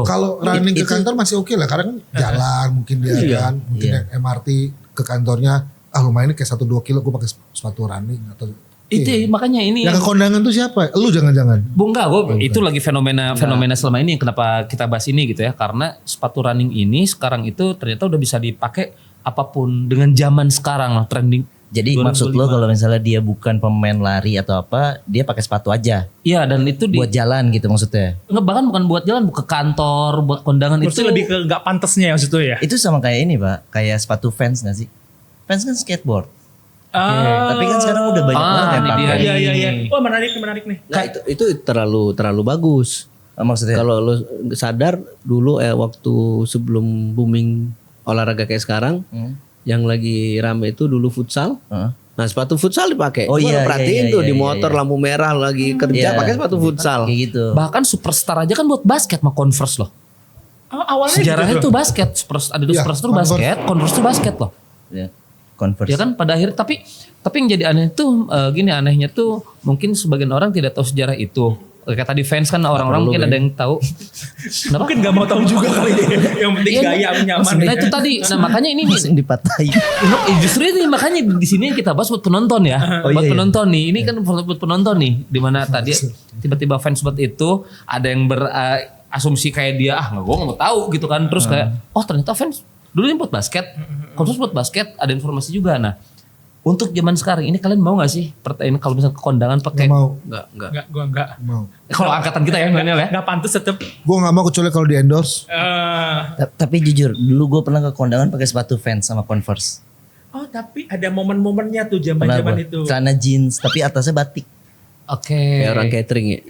Speaker 1: Kalau running ke kantor masih oke lah, karena kan jalan mungkin dia kan, mungkin naik MRT ke kantornya, lumayan kayak 1-2 kilo gue pakai sepatu running atau
Speaker 5: Itu makanya ini
Speaker 1: yang ke kondangan tuh siapa? Lu jangan-jangan.
Speaker 5: Enggak, itu lagi fenomena selama ini yang kenapa kita bahas ini gitu ya. Karena sepatu running ini sekarang itu ternyata udah bisa dipakai apapun dengan zaman sekarang lah, trending.
Speaker 6: Jadi
Speaker 5: 2025.
Speaker 6: maksud lo kalau misalnya dia bukan pemain lari atau apa, dia pakai sepatu aja
Speaker 5: Iya, dan itu
Speaker 6: buat jalan gitu maksudnya.
Speaker 5: Enggak, bahkan bukan buat jalan, ke kantor, buat kondangan
Speaker 2: Itu
Speaker 5: itu
Speaker 2: lebih ke nggak pantasnya maksud itu ya.
Speaker 6: Itu sama kayak ini, Pak, kayak sepatu Vans gak sih? Vans kan skateboard. Tapi kan sekarang udah banyak banget yang
Speaker 5: ini
Speaker 6: pakai.
Speaker 5: dia.
Speaker 2: Iya. Wah menarik nih.
Speaker 3: Nah, itu terlalu bagus.
Speaker 6: Maksudnya
Speaker 3: Kalau lo sadar dulu waktu sebelum booming olahraga kayak sekarang, yang lagi rame itu dulu futsal. Nah sepatu futsal dipakai.
Speaker 6: Oh,
Speaker 3: Gua
Speaker 6: iya,
Speaker 3: perhatiin
Speaker 6: iya,
Speaker 3: tuh
Speaker 6: iya,
Speaker 3: di
Speaker 6: iya,
Speaker 3: motor
Speaker 6: iya.
Speaker 3: lampu merah lagi kerja
Speaker 6: Iya.
Speaker 3: pakai sepatu futsal.
Speaker 6: kayak gitu.
Speaker 5: bahkan superstar aja kan buat basket mah Converse loh.
Speaker 2: Awalnya
Speaker 5: Sejarahnya
Speaker 2: gitu.
Speaker 5: tuh basket, ada
Speaker 1: Iya,
Speaker 5: superstar tuh
Speaker 1: Converse.
Speaker 5: basket, Converse tuh basket loh.
Speaker 6: Ya. Converse.
Speaker 5: Ya kan pada akhirnya tapi yang jadi aneh tuh gini, anehnya tuh mungkin sebagian orang tidak tahu sejarah itu. Kayak tadi fans kan orang-orang mungkin ada yang tahu. Kenapa?
Speaker 2: Mungkin nggak mau tahu juga kali dia. Yang penting
Speaker 5: Iya,
Speaker 2: gaya nyaman.
Speaker 5: Nah itu tadi, nah makanya ini
Speaker 6: langsung dipatahin.
Speaker 5: justru ini makanya di sini yang kita bahas buat penonton ya, buat penonton nih. Ini kan buat penonton nih, dimana tadi tiba-tiba fans buat itu ada yang berasumsi kayak dia gue nggak mau tahu gitu kan, terus kayak ternyata fans dulu ini buat basket, Converse buat basket, ada informasi juga. Nah untuk zaman sekarang ini kalian mau nggak sih pertanyaan kalau misalnya ke kondangan pakai?
Speaker 1: Nggak mau.
Speaker 2: Enggak, gua enggak.
Speaker 1: Mau.
Speaker 5: Kalau angkatan kita ya Daniel ya.
Speaker 2: Enggak pantas tetep.
Speaker 1: Gue nggak mau kecuali kalau di endorse.
Speaker 6: Tapi jujur, dulu gue pernah ke kondangan pakai sepatu Vans sama Converse.
Speaker 2: Tapi ada momen-momennya tuh
Speaker 6: Pernah
Speaker 2: zaman-zaman
Speaker 6: gua.
Speaker 2: itu.
Speaker 6: Celana jeans, tapi atasnya batik.
Speaker 5: Oke.
Speaker 3: Kayak orang catering ya.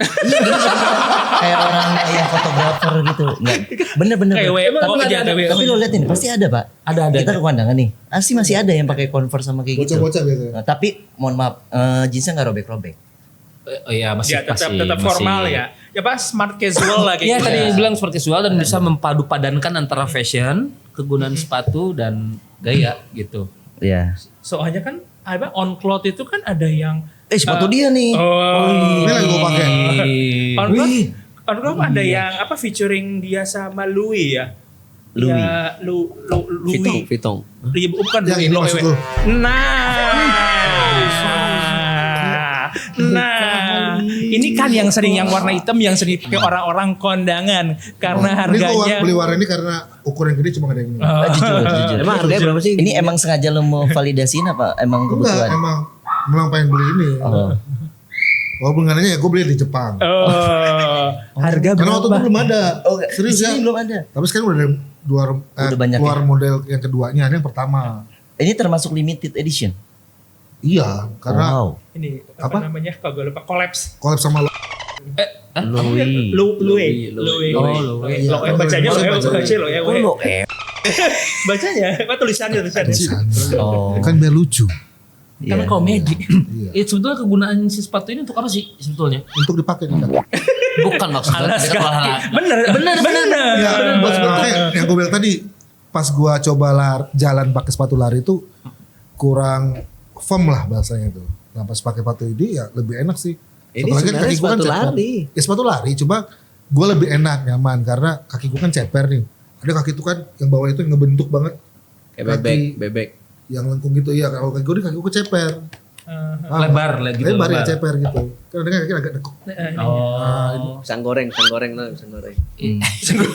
Speaker 6: Kayak orang yang fotografer gitu. Enggak. Bener-bener.
Speaker 2: Kayak WO aja, ada WO.
Speaker 6: Tapi lo lihat ini, pasti ada, Pak.
Speaker 5: Ada.
Speaker 6: Kita ke kondangan nih. Masih ada yang pakai Converse sama kayak gitu.
Speaker 1: Bocah-bocah biasanya.
Speaker 6: Nah, tapi mohon maaf, jeansnya nggak robek-robek.
Speaker 5: Iya masih
Speaker 2: Ya tetap formal ya. Ya Pak smart casual lah
Speaker 5: Iya
Speaker 2: kayak
Speaker 5: tadi
Speaker 2: gitu.
Speaker 5: bilang seperti casual dan bisa mempadu-padankan antara fashion, kegunaan sepatu dan gaya gitu.
Speaker 6: Iya.
Speaker 2: Soalnya kan on cloth itu kan ada yang
Speaker 6: Sepatu dia nih.
Speaker 1: Ini lagi gue pakai.
Speaker 2: on cloth ada yang featuring dia sama Louis ya.
Speaker 6: Louis.
Speaker 2: Ya, Louis.
Speaker 3: Fitong.
Speaker 2: Iya, bukan
Speaker 1: Yang
Speaker 2: Louis,
Speaker 1: ini
Speaker 2: Louis.
Speaker 1: maksud lu?
Speaker 2: Nah, ini kan yang warna hitam yang sering dipakai orang-orang kondangan karena
Speaker 1: Ini
Speaker 2: harganya.
Speaker 1: gue beli warna ini karena ukuran gede cuma ada yang ini.
Speaker 6: Jujur.
Speaker 3: Emang harganya berapa sih?
Speaker 6: Ini emang sengaja lo mau validasiin apa? Emang
Speaker 1: Enggak,
Speaker 6: kebutuhan?
Speaker 1: emang pengen beli ini.
Speaker 6: Oh.
Speaker 1: Walaupun nggak nanya ya gue beli di Jepang.
Speaker 2: Harga
Speaker 1: Karena waktu itu
Speaker 2: berapa?
Speaker 1: belum ada.
Speaker 6: Oh,
Speaker 1: Serius
Speaker 6: di
Speaker 1: ya.
Speaker 6: sini belum ada.
Speaker 1: Tapi sekarang udah ada
Speaker 6: Udah banyak
Speaker 1: keluar
Speaker 6: ya?
Speaker 1: model yang keduanya, ada yang pertama.
Speaker 6: Ini termasuk limited edition.
Speaker 1: Iya, karena
Speaker 6: Wow.
Speaker 2: Ini
Speaker 1: Apa?
Speaker 2: apa namanya? Kalau gue lupa collapse.
Speaker 1: collab sama lo.
Speaker 6: Louis.
Speaker 2: Louis.
Speaker 5: Oh, Louis.
Speaker 2: Lo bacanya lo ya,
Speaker 1: Bacanya.
Speaker 2: lo ya.
Speaker 6: Oh, lo
Speaker 2: Bacanya, apa tulisannya?
Speaker 6: Oh.
Speaker 1: Kan biar lucu.
Speaker 5: Karena
Speaker 6: Iya.
Speaker 5: komedi.
Speaker 1: Iya.
Speaker 5: Sebetulnya kegunaan si sepatu ini untuk apa sih sebetulnya?
Speaker 1: Untuk dipakai di kaki.
Speaker 5: Bukan maksudnya.
Speaker 2: Alas
Speaker 5: kita
Speaker 2: kan.
Speaker 5: olahraga.
Speaker 2: Bener.
Speaker 1: Ya, makanya yang gue bilang tadi, pas gue coba jalan pakai sepatu lari itu kurang firm lah bahasanya itu. Nah pas pakai sepatu ini ya lebih enak sih.
Speaker 3: Ini
Speaker 1: Satu lagi
Speaker 3: sebenarnya
Speaker 1: kaki gua
Speaker 3: sepatu
Speaker 1: ceper.
Speaker 3: lari.
Speaker 1: Ya sepatu lari, cuma gue lebih enak nyaman karena kaki gue kan ceper nih. Ada kaki itu kan yang bawah itu yang ngebentuk banget.
Speaker 3: Kayak
Speaker 1: Kaki
Speaker 3: bebek.
Speaker 1: yang lengkung gitu ya. Kalau kaki gue ceper.
Speaker 5: Lebar lah gitu.
Speaker 1: Lebar ya ceper gitu. Kan ada kaki agak dekuk.
Speaker 5: Oh.
Speaker 3: Pisang goreng tuh, pisang goreng.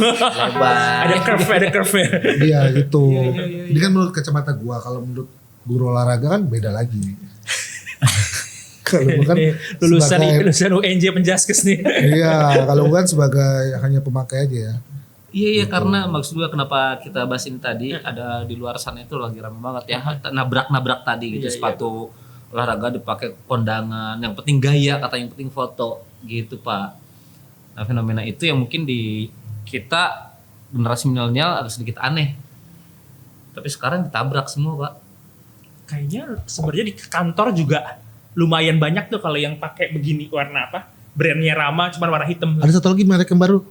Speaker 3: Lebar.
Speaker 2: Ada curve.
Speaker 1: Iya gitu. Ini kan menurut kacamata gue. Kalau menurut guru olahraga kan beda lagi. Kalau bukan
Speaker 2: Ini lulusan
Speaker 1: sebagai
Speaker 2: UNJ Penjaskes nih.
Speaker 1: iya, kalau bukan sebagai hanya pemakai aja ya.
Speaker 5: Iya karena maksud gue kenapa kita bahas ini tadi ada di luar sana itu lagi rame banget ya nabrak tadi gitu sepatu olahraga dipakai kondangan yang penting gaya kata yang penting foto gitu Pak. Nah fenomena itu yang mungkin di kita generasi milenial agak sedikit aneh tapi sekarang ditabrak semua Pak.
Speaker 2: Kayaknya sebenarnya di kantor juga lumayan banyak tuh kalau yang pakai begini warna apa? Brandnya Rama cuman warna hitam.
Speaker 1: Ada satu lagi merek yang baru.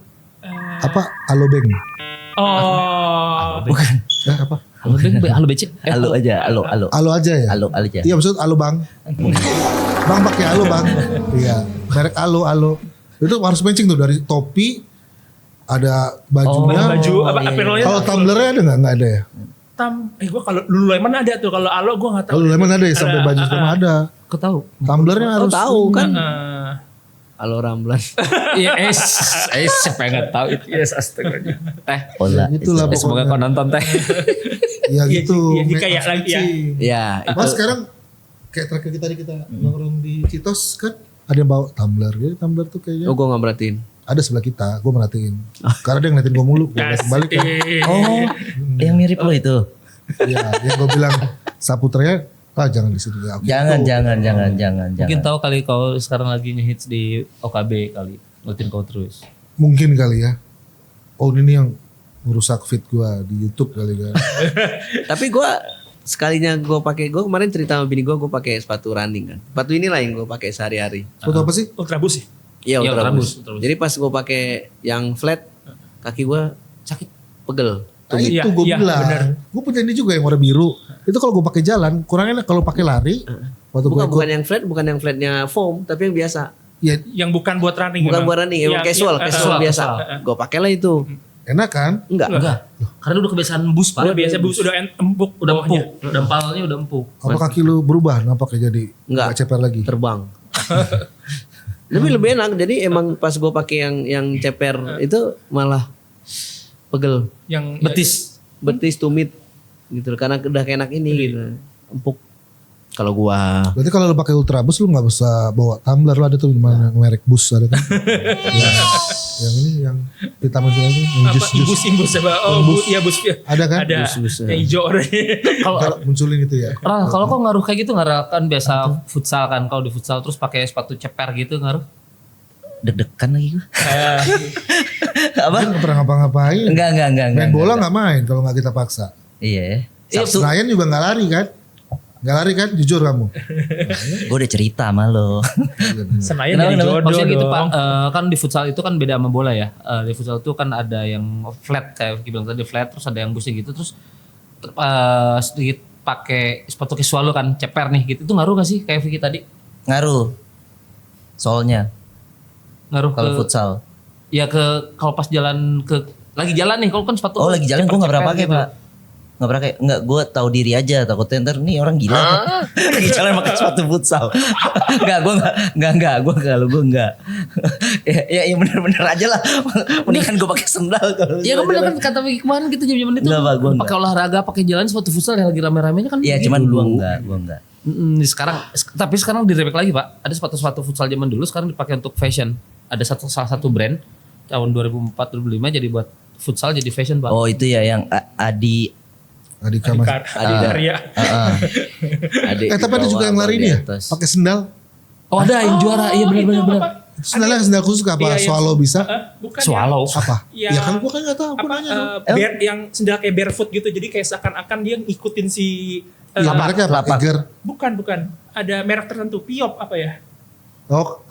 Speaker 1: Apa? Alobank.
Speaker 2: Oh.
Speaker 6: Bukan.
Speaker 1: Apa?
Speaker 5: Halo BC.
Speaker 6: Halo aja, halo.
Speaker 1: Alo aja ya?
Speaker 6: Halo aja.
Speaker 1: Iya maksud alo bang. Bang pakai alo bang. Iya. Merek alo. Itu harus matching tuh dari topi, ada bajunya.
Speaker 2: Baju apa
Speaker 6: iya.
Speaker 2: apparelnya?
Speaker 1: Kalau tumblernya ada nggak? Nggak ada ya.
Speaker 2: Gue kalau Lululemon ada tuh, kalau Alo gue nggak tahu.
Speaker 1: Kalau lemon ada ya sampai baju semua ada.
Speaker 5: Kau tahu?
Speaker 1: Tumblernya
Speaker 3: Oh
Speaker 1: harus.
Speaker 3: tahu kan?
Speaker 2: Eh,
Speaker 3: Halo Ramlan.
Speaker 5: Iya siapa yang nggak tahu itu yes astaga.
Speaker 6: Pola.
Speaker 1: Itulah
Speaker 5: Semoga
Speaker 1: pokoknya.
Speaker 5: kau nonton teh.
Speaker 1: Ya gitu.
Speaker 2: iya,
Speaker 1: make
Speaker 2: kayak
Speaker 1: up
Speaker 2: lagi ya.
Speaker 1: matching.
Speaker 3: Ya,
Speaker 1: Mas sekarang kayak terakhir tadi kita nongkrong di Citos kan ada yang bawa tumbler. Jadi tumbler tuh kayaknya
Speaker 3: oh gue nggak merhatiin.
Speaker 1: ada sebelah kita. Gue merhatiin. Karena dia ngeliatin gue mulu. Gue ngeliatin balik kan.
Speaker 6: Oh, yang mirip lo itu.
Speaker 1: Iya, yang gue bilang Saputranya, jangan di sini. Ya, oke.
Speaker 6: Jangan.
Speaker 5: Mungkin tahu kali kau sekarang lagi ngehits di OKB kali. Ngeliatin kau terus.
Speaker 1: Mungkin kali ya. Oh ini yang merusak feed gue di YouTube kali kan.
Speaker 3: Tapi gue sekalinya gue kemarin cerita sama bini gue pakai sepatu running kan. Sepatu inilah yang gue pakai sehari-hari.
Speaker 1: Foto apa sih?
Speaker 2: Ultrabus sih.
Speaker 3: Iya
Speaker 5: Iya,
Speaker 3: ultraboost.
Speaker 5: ultraboost.
Speaker 3: Jadi pas gue pakai yang flat, kaki gue
Speaker 5: Sakit.
Speaker 3: pegel.
Speaker 1: Nah,
Speaker 2: Iya,
Speaker 1: itu gue
Speaker 2: iya,
Speaker 1: bilang.
Speaker 2: bener.
Speaker 1: Gue punya ini juga yang warna biru. Itu kalau gue pakai jalan kurang enak kalau pakai lari. Waktu gue
Speaker 3: Bukan yang flat, bukan yang flatnya foam, tapi yang biasa.
Speaker 1: ya
Speaker 2: Yang bukan buat running.
Speaker 3: Bukan
Speaker 2: emang.
Speaker 3: buat running, emang casual biasa. Gue pakailah itu.
Speaker 1: enak kan?
Speaker 3: Enggak.
Speaker 5: Karena udah kebiasaan bus Pak.
Speaker 2: Udah biasa bus udah empuk
Speaker 5: Udah
Speaker 2: bawahnya.
Speaker 5: empuk. Dempalnya udah empuk.
Speaker 1: Apa kaki lu berubah nampaknya jadi
Speaker 3: Enggak.
Speaker 1: nggak ceper lagi?
Speaker 3: Terbang. Tapi lebih enak. Jadi emang pas gue pakai yang ceper itu malah pegel.
Speaker 2: Yang
Speaker 3: Betis tumit gitu karena udah kayak enak ini gitu. Empuk. Kalau gua
Speaker 1: Berarti kalau lu pakai ultrabus lu nggak bisa bawa tumbler, lu ada tuh mana merek bus ada kan? yang ini yang hitam itu lagi, yang
Speaker 2: apa?
Speaker 1: jus.
Speaker 2: Imbus apa? Oh, bus. Ya bus.
Speaker 1: Ada kan?
Speaker 2: Ada. Yang hijau orangnya.
Speaker 1: Kalau munculin itu ya.
Speaker 5: Kalau kau ngaruh kayak gitu ngaruh kan biasa futsal kan kalau di futsal terus pakai sepatu ceper gitu ngaruh.
Speaker 6: Deg-degan lagi gue. Apa?
Speaker 1: Kan nggak pernah ngapa-ngapain.
Speaker 6: Enggak.
Speaker 1: Main bola nggak main kalau nggak kita paksa.
Speaker 6: Iya.
Speaker 1: Senayan juga nggak lari kan? Nggak lari kan? Jujur kamu.
Speaker 6: Gue udah cerita sama lo.
Speaker 2: Senayan
Speaker 5: Kenapa,
Speaker 2: jadi
Speaker 5: kenapa?
Speaker 2: jodoh
Speaker 5: Maksudnya gitu Pak,
Speaker 2: dong.
Speaker 5: kan di futsal itu kan beda sama bola ya. Di futsal itu kan ada yang flat kayak Vicky bilang tadi flat, terus ada yang busnya gitu, terus sedikit pakai sepatu casual lo kan ceper nih gitu. Itu ngaruh gak sih kayak Vicky tadi?
Speaker 6: Ngaruh. Soalnya
Speaker 5: Ngaruh
Speaker 6: kalau
Speaker 5: ke
Speaker 6: futsal.
Speaker 5: ya ke kalau pas jalan lagi jalan nih, kalau kan sepatu
Speaker 6: Oh lagi jalan gue gak pernah
Speaker 5: ceper-ceper
Speaker 6: pakai
Speaker 5: gitu.
Speaker 6: pak. Gak pernah kayak, enggak gue tahu diri aja takutnya ntar nih orang gila. Lagi jalan pakai sepatu futsal. Enggak gue kalau gue enggak. ya bener-bener aja lah. Mendingan gue pakai sendal kalau.
Speaker 5: Ya kan bener kan kata Vicky kemarin gitu jam-jam itu
Speaker 6: Enggak, Pak, gua enggak.
Speaker 5: pakai olahraga pakai jalan sepatu futsal yang lagi rame-ramenya kan
Speaker 6: Iya
Speaker 5: gitu
Speaker 6: cuman
Speaker 5: dulu.
Speaker 6: gue enggak.
Speaker 5: Tapi sekarang diremake lagi Pak. Ada sepatu-sepatu futsal zaman dulu sekarang dipakai untuk fashion. Ada salah satu brand tahun 2004-2005 jadi buat futsal jadi fashion Pak.
Speaker 6: Oh itu ya yang Adi
Speaker 1: Adika Mas.
Speaker 2: Adi Darya.
Speaker 1: Tapi ada juga yang lari ini ya, pakai sendal.
Speaker 5: Oh ada yang juara, iya benar.
Speaker 1: Sendalnya sendal khusus apa?
Speaker 2: Iya,
Speaker 1: Swallow bisa?
Speaker 2: Bukan
Speaker 5: Swallow.
Speaker 1: Apa?
Speaker 2: Ya,
Speaker 1: Ya kan gua kan nggak tahu, gua nanya dong.
Speaker 2: yang sendal kayak barefoot gitu. Jadi kayak seakan-akan dia ngikutin si
Speaker 1: Ya mereknya apa?
Speaker 6: lapak.
Speaker 1: Eger.
Speaker 2: bukan. Ada merek tertentu, Piop apa ya?
Speaker 1: Oh,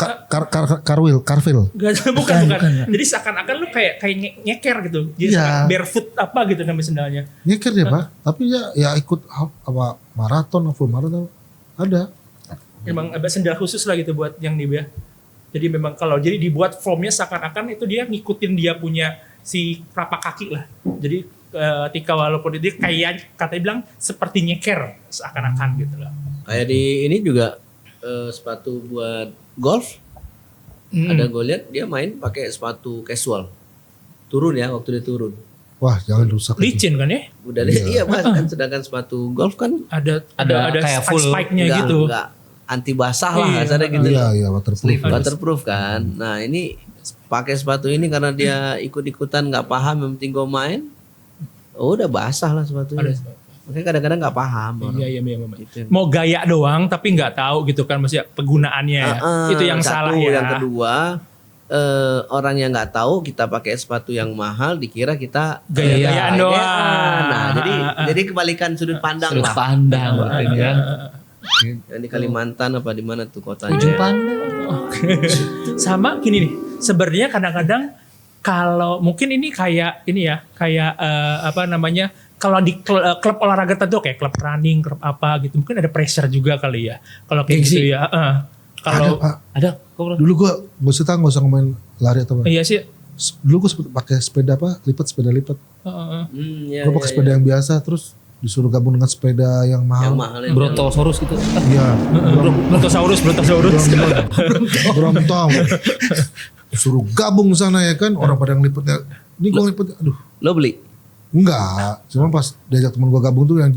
Speaker 1: Carville.
Speaker 2: Bukan. Jadi seakan-akan lu kayak nyeker gitu. Jadi
Speaker 1: Iya.
Speaker 2: seakan barefoot apa gitu nama sendalnya.
Speaker 1: Nyeker dia Pak. Tapi ya ikut apa maraton, full maraton ada.
Speaker 2: Memang ada sendal khusus lah gitu buat yang dia. Jadi memang jadi dibuat formnya seakan-akan itu dia ngikutin dia punya si telapak kaki lah. Jadi ketika walaupun dia kayak katanya bilang seperti nyeker seakan-akan gitu lah.
Speaker 3: Kayak di ini juga sepatu buat golf. Ada gue lihat dia main pakai sepatu casual. Turun ya waktu dia turun.
Speaker 1: Wah, jangan rusak. itu.
Speaker 2: Licin kan ya?
Speaker 3: Udah lihat iya Mas kan sedangkan sepatu golf kan
Speaker 2: Ada
Speaker 5: kayak full
Speaker 2: spike-nya gitu.
Speaker 3: enggak anti basah lah
Speaker 2: Iya.
Speaker 3: kasarnya gitu.
Speaker 1: Iya, waterproof.
Speaker 3: Waterproof kan. Nah ini pakai sepatu ini karena dia ikut-ikutan nggak paham yang penting gue main. Oh udah basah lah sepatunya. Makanya kadang-kadang nggak paham. orang.
Speaker 2: Iya.
Speaker 3: Gitu.
Speaker 2: Mau gaya doang tapi nggak tahu gitu kan maksudnya penggunaannya ya. Itu yang
Speaker 3: satu,
Speaker 2: salah ya.
Speaker 3: Yang kedua orang yang nggak tahu kita pakai sepatu yang mahal dikira kita
Speaker 2: Gaya-gayaan doang.
Speaker 3: Nah jadi kebalikan sudut pandang
Speaker 5: Sudut
Speaker 3: lah.
Speaker 5: pandang ini kan.
Speaker 3: Yang di Kalimantan apa di mana tuh kotanya?
Speaker 5: Ujung pandang.
Speaker 2: Sama gini nih, sebenarnya kadang-kadang kalau mungkin ini kayak apa namanya, kalau di klub olahraga tertentu kayak klub running, klub apa gitu, mungkin ada pressure juga kali ya. Kalau kayak
Speaker 5: Gengsi.
Speaker 2: gitu ya. Kalau
Speaker 1: Ada Pak.
Speaker 5: Ada kok.
Speaker 1: Dulu gua nggak usah ngomongin lari atau apa.
Speaker 2: iya sih.
Speaker 1: Dulu gua pakai sepeda apa? Sepeda lipat.
Speaker 3: Ya,
Speaker 1: Gua pakai sepeda yang biasa terus disuruh gabung dengan sepeda yang mahal.
Speaker 3: yang mahal ya.
Speaker 5: Brontosaurus gitu.
Speaker 1: Iya.
Speaker 2: Brontosaurus.
Speaker 1: Brontong. Suruh gabung sana ya kan, orang pada ngelipetnya. Ini gua ngelipet, aduh.
Speaker 3: Lo beli?
Speaker 1: Enggak, cuma pas diajak temen gua gabung tuh yang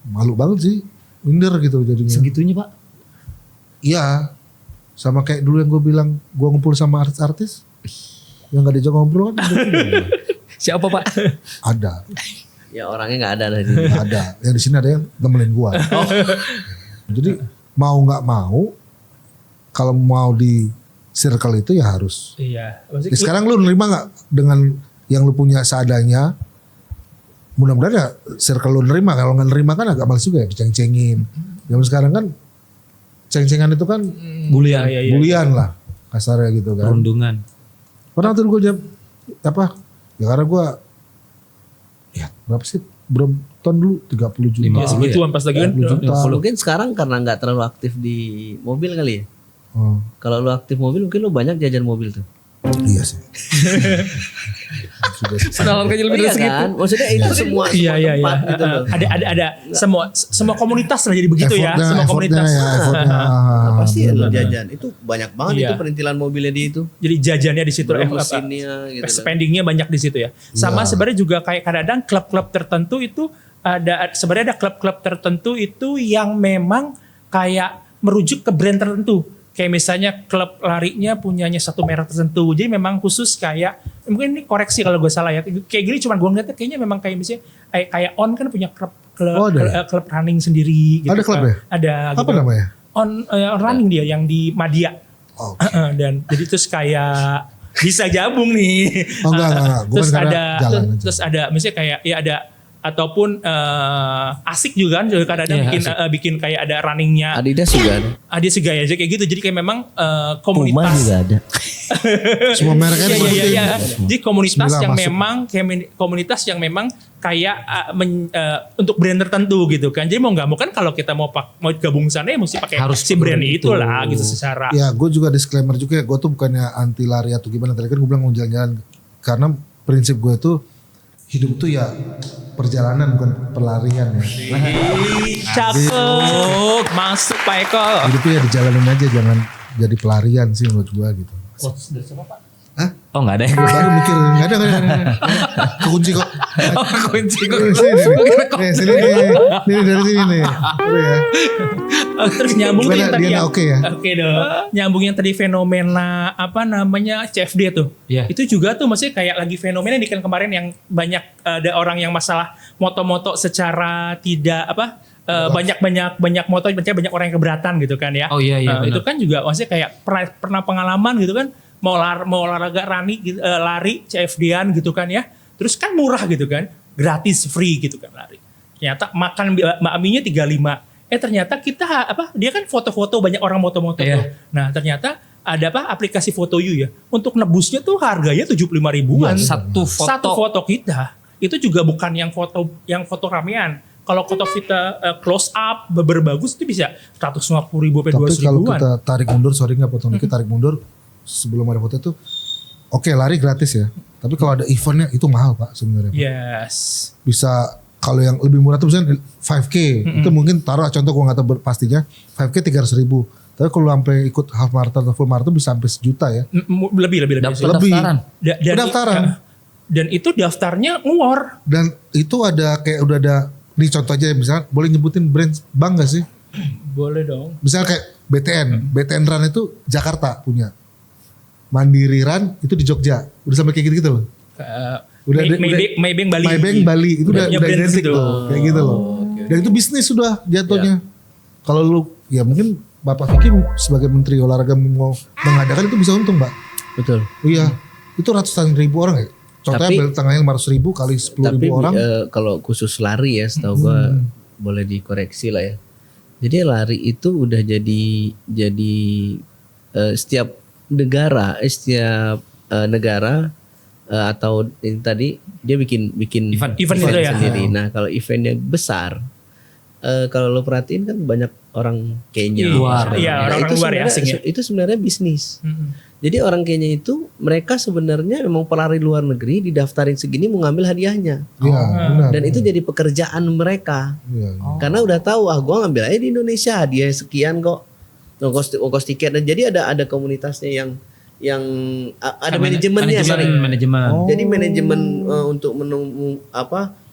Speaker 1: malu banget sih. Minder gitu jadinya.
Speaker 5: Segitunya Pak.
Speaker 1: Iya. Sama kayak dulu yang gua bilang gua ngumpul sama artis-artis yang gak diajak ngobrol kan.
Speaker 5: Siapa Pak?
Speaker 1: Ada.
Speaker 3: Ya orangnya nggak ada lah di sini.
Speaker 1: Ada. Yang di sini ada yang temenin gua. Jadi mau nggak mau, kalau mau di circle itu ya harus.
Speaker 2: Iya.
Speaker 1: Ya, sekarang lu nerima nggak dengan yang lu punya seadanya? Mudah-mudahan ya circle lu nerima. Kalau nggak nerima kan agak males juga ya diceng-cengin. Zaman sekarang kan ceng-cengan itu kan
Speaker 5: Bulian.
Speaker 2: Iya.
Speaker 1: bulian lah kasarnya gitu kan.
Speaker 5: Perundungan.
Speaker 1: Pernah tuh gue apa? Ya karena gue ya berapa sih? Berapa ton dulu 30 juta.
Speaker 2: Ya segituan pas lagi kan.
Speaker 1: 50 juta.
Speaker 3: Mungkin sekarang karena nggak terlalu aktif di mobil kali ya.
Speaker 1: Oh,
Speaker 3: Kalau lu aktif mobil mungkin lu banyak jajan mobil tuh.
Speaker 1: iya sih. Sudah sih.
Speaker 5: Senalan kecil lebih dari segitu.
Speaker 3: kan? Maksudnya itu semua
Speaker 2: Iya.
Speaker 3: tempat gitu loh.
Speaker 2: Ada semua komunitas lah jadi begitu ya.
Speaker 1: Effortnya-
Speaker 2: Semua komunitas.
Speaker 1: effortnya.
Speaker 3: Nah, pasti ya lu
Speaker 1: Benar-benar.
Speaker 3: jajan. Itu banyak banget
Speaker 2: Iya.
Speaker 3: itu perintilan mobilnya di itu.
Speaker 2: Jadi jajannya di situ,
Speaker 3: Belum mesinnya gitu kan.
Speaker 2: spendingnya banyak di situ ya. Sama sebenarnya juga kayak kadang-kadang klub-klub tertentu itu sebenarnya ada klub-klub tertentu itu yang memang kayak merujuk ke brand tertentu. Kayak misalnya klub larinya punyanya satu merek tertentu. Jadi memang khusus kayak mungkin ini koreksi kalau gue salah ya. Kayak gini cuman gue ngeliatnya kayaknya memang kayak misalnya kayak On kan punya klub
Speaker 1: Oh, ada ya?
Speaker 2: klub running sendiri gitu.
Speaker 1: Ada klub ya?
Speaker 2: Ada.
Speaker 1: Apa
Speaker 2: gitu.
Speaker 1: namanya?
Speaker 2: On running dia yang di Madia.
Speaker 1: Oh,
Speaker 2: Dan jadi terus kayak bisa gabung nih.
Speaker 1: Oh, enggak. Gua
Speaker 2: Terus
Speaker 1: kan karena
Speaker 2: ada
Speaker 1: jalan aja.
Speaker 2: terus ada misalnya kayak ya ada ataupun asik juga kan kadang-kadang bikin kayak ada runningnya.
Speaker 3: Adidas juga ada.
Speaker 2: Ada segaya aja kayak gitu. Jadi kayak memang
Speaker 6: Puma
Speaker 2: komunitas.
Speaker 6: juga ada.
Speaker 1: semua mereknya
Speaker 2: Iya,
Speaker 1: penting.
Speaker 2: iya. Jadi komunitas
Speaker 1: Bismillah,
Speaker 2: yang
Speaker 1: masuk.
Speaker 2: memang komunitas yang memang kayak untuk brand tertentu gitu kan. Jadi mau nggak mau kan kalau kita mau gabung sana ya mesti pakai
Speaker 5: Harus
Speaker 2: si brand
Speaker 5: itu.
Speaker 2: itulah gitu secara.
Speaker 1: Ya, gue juga disclaimer juga ya. Gue tuh bukannya anti lari atau gimana. Tadi kan gue bilang mau jalan-jalan. Karena prinsip gue tuh hidup tuh ya perjalanan bukan pelarian ya.
Speaker 2: Cakep, masuk Pak Eko.
Speaker 1: Hidup tuh ya dijalanin aja, jangan jadi pelarian sih menurut gue gitu.
Speaker 2: Quotes dari siapa Pak?
Speaker 1: Hah?
Speaker 5: Oh nggak ada ya?
Speaker 1: Baru mikir nggak ada. Kekunci kok.
Speaker 5: Oh kunci kok.
Speaker 1: Sini nih. Ini dari sini nih. Udah ya.
Speaker 2: Terus nyambung tuh
Speaker 1: Gimana,
Speaker 2: yang tadi
Speaker 1: Diana
Speaker 2: yang
Speaker 1: oke ya?
Speaker 2: Oke dong. Nyambung yang tadi fenomena apa namanya CFD tuh.
Speaker 5: Iya.
Speaker 2: Itu juga tuh maksudnya kayak lagi fenomena di kan kemarin yang banyak ada orang yang masalah moto-moto secara tidak apa banyak moto banyak orang yang keberatan gitu kan ya.
Speaker 5: Oh iya, benar.
Speaker 2: Itu kan juga maksudnya kayak pernah pengalaman gitu kan mau olahraga lari CFD-an gitu kan ya. Terus kan murah gitu kan. Gratis free gitu kan lari. Ternyata makan Mbak Aminya 35. Ternyata dia kan foto-foto banyak orang moto-moto
Speaker 5: Iya.
Speaker 2: tuh. Nah, ternyata ada aplikasi Foto You ya. Untuk nebusnya tuh harganya 75 ribuan.
Speaker 5: Satu foto.
Speaker 2: Satu foto kita. Itu juga bukan yang foto ramean. Kalau foto kita close up berbagus itu bisa 150 ribu sampai 200
Speaker 1: Tapi kalau
Speaker 2: ribuan.
Speaker 1: kita tarik mundur, sorry nggak potong dikit, tarik mundur sebelum ada foto itu, oke lari gratis ya. Tapi kalau ada eventnya itu mahal Pak sebenarnya.
Speaker 2: Yes.
Speaker 1: Bisa kalau yang lebih murah tuh misalnya 5K itu mungkin taruh contoh gue nggak tahu pastinya 5K 300 ribu. Tapi kalau sampai ikut half marathon atau full marathon bisa sampai sejuta ya.
Speaker 2: Lebih.
Speaker 1: Lebih.
Speaker 5: Pendaftaran.
Speaker 1: Pendaftaran.
Speaker 2: Dan itu daftarnya ngewar.
Speaker 1: Dan itu ada kayak udah ada nih contoh aja misalnya boleh nyebutin brand bank gak sih?
Speaker 2: Boleh dong.
Speaker 1: Misalnya kayak BTN Run itu Jakarta punya. Mandiri Run itu di Jogja. Udah sampai kayak gitu-gitu loh. Maybank Bali itu udah
Speaker 2: brand
Speaker 1: identik
Speaker 2: gitu.
Speaker 1: tuh kayak gitu loh. Dan itu bisnis sudah jatuhnya. Kalau lu ya mungkin Bapak Vicky sebagai Menteri Olahraga mau mengadakan itu bisa untung Mbak.
Speaker 3: Betul.
Speaker 1: Iya itu ratusan ribu orang ya. Contohnya
Speaker 3: Tapi-
Speaker 1: tanggalnya 500 ribu kali 10
Speaker 3: Tapi
Speaker 1: ribu orang.
Speaker 3: kalau khusus lari ya, setahu gua boleh dikoreksi lah ya. Jadi lari itu udah jadi setiap negara atau ini tadi dia bikin
Speaker 5: Event
Speaker 2: itu ya.
Speaker 3: sendiri. Nah kalau eventnya besar, kalau lo perhatiin kan banyak orang Kenya,
Speaker 5: Luar.
Speaker 2: Iya,
Speaker 3: Nah,
Speaker 2: orang-orang
Speaker 3: itu
Speaker 2: luar ya,
Speaker 3: sebenarnya-
Speaker 2: asing ya.
Speaker 3: Itu sebenarnya bisnis. Jadi orang Kenya itu mereka sebenarnya memang pelari luar negeri didaftarin segini mau ngambil hadiahnya.
Speaker 1: Iya benar.
Speaker 3: Dan itu jadi pekerjaan mereka.
Speaker 1: Iya, iya.
Speaker 3: Karena udah tahu gua ngambil aja di Indonesia hadiah sekian kok. Ongkos tiket dan jadi ada komunitasnya yang ada manajemennya sorry.
Speaker 5: Manajemen.
Speaker 3: Jadi manajemen untuk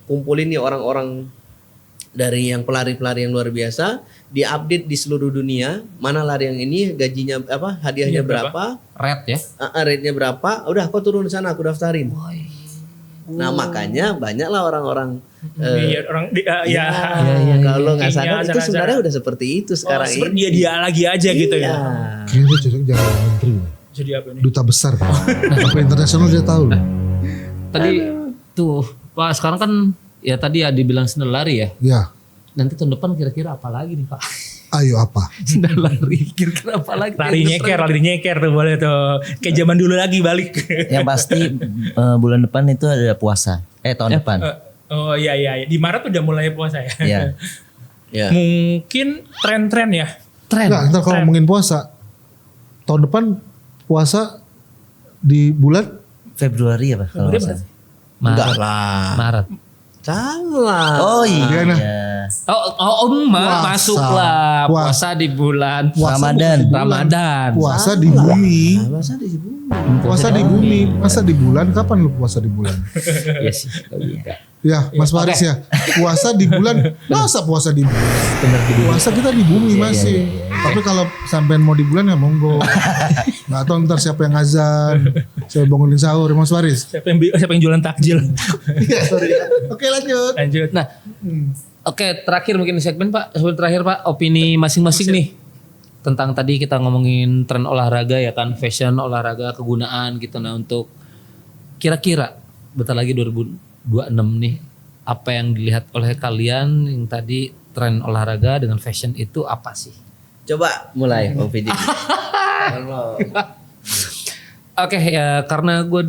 Speaker 3: kumpulin nih orang-orang dari yang pelari-pelari yang luar biasa, diupdate di seluruh dunia, mana lari yang ini gajinya hadiahnya berapa,
Speaker 5: Red ya.
Speaker 3: rate-nya berapa, udah kau turun di sana aku daftarin. Nah makanya banyaklah orang-orang
Speaker 2: Iya, orang
Speaker 3: ya, kalau nggak
Speaker 2: Kenya,
Speaker 3: sadar itu
Speaker 2: acara-acara.
Speaker 3: sebenarnya udah seperti itu sekarang
Speaker 2: seperti
Speaker 3: ini.
Speaker 2: dia lagi aja gitu ya.
Speaker 3: Iya.
Speaker 1: Kayaknya dia cocok jadi menteri.
Speaker 2: Jadi apa nih?
Speaker 1: Duta besar. Apa internasional dia tahu loh.
Speaker 5: Tadi tuh Pak sekarang kan ya tadi ya dibilang sendal lari ya.
Speaker 1: Ya.
Speaker 5: Nanti tahun depan kira-kira apa lagi nih Pak?
Speaker 1: Ayo apa?
Speaker 5: Sendal lari kira-kira apa lagi?
Speaker 2: Lari nyeker tuh boleh tuh. Kayak zaman dulu lagi balik.
Speaker 6: Yang pasti bulan depan itu ada puasa. Tahun depan.
Speaker 2: Oh iya. Di Maret udah mulai puasa ya.
Speaker 6: Iya.
Speaker 3: Ya.
Speaker 2: Mungkin tren-tren ya.
Speaker 5: Tren.
Speaker 1: Enggak, ntar kalau ngomongin puasa. Tahun depan puasa di bulan
Speaker 6: Februari ya Pak? Kalau nggak salah.
Speaker 3: Enggak lah.
Speaker 5: Maret.
Speaker 3: Salah.
Speaker 6: Oh iya.
Speaker 1: Iya, nah.
Speaker 5: Puasa. Masuk lah. Puasa di bulan
Speaker 6: Ramadan.
Speaker 5: Ramadan.
Speaker 1: puasa di bumi.
Speaker 3: Masa di bumi?
Speaker 1: Puasa di bumi. Masa di bulan? Kapan lu puasa di bulan?
Speaker 5: Iya sih.
Speaker 1: Ya, Mas Faris ya. Puasa di bulan. Masa puasa di bulan? Puasa kita di bumi masih. Tapi kalau sampean mau di bulan ya monggo. Nggak tahu ntar siapa yang azan, siapa yang bangunin sahur, Mas Faris.
Speaker 2: Siapa yang jualan takjil?
Speaker 1: Iya, sorry. Oke, lanjut.
Speaker 2: Lanjut.
Speaker 5: Nah, oke terakhir mungkin segmen Pak. Sebelum terakhir Pak, opini masing-masing nih tentang tadi kita ngomongin tren olahraga ya kan, fashion olahraga kegunaan gitu. Nah untuk kira-kira bentar lagi 2026 nih, apa yang dilihat oleh kalian yang tadi tren olahraga dengan fashion itu apa sih?
Speaker 3: Coba mulai Bang Fidi.
Speaker 5: Oke ya karena gue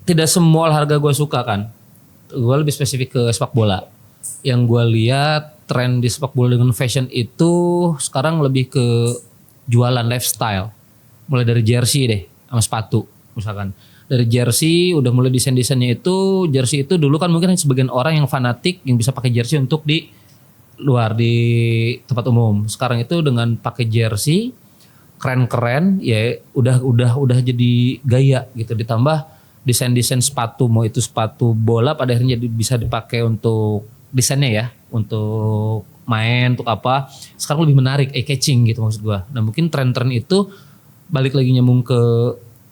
Speaker 5: tidak semua olahraga gue suka kan. Gue lebih spesifik ke sepak bola. Yang gue lihat tren di sepak bola dengan fashion itu sekarang lebih ke jualan lifestyle. Mulai dari jersey deh sama sepatu misalkan. Dari jersey udah mulai desain-desainnya itu. Jersey itu dulu kan mungkin sebagian orang yang fanatik yang bisa pakai jersey untuk di luar di tempat umum. Sekarang itu dengan pakai jersey keren-keren ya udah jadi gaya gitu. Ditambah desain-desain sepatu, mau itu sepatu bola pada akhirnya bisa dipakai untuk desainnya ya, untuk main, untuk apa. Sekarang lebih menarik, eye-catching gitu maksud gua. Nah mungkin tren-tren itu balik lagi nyambung ke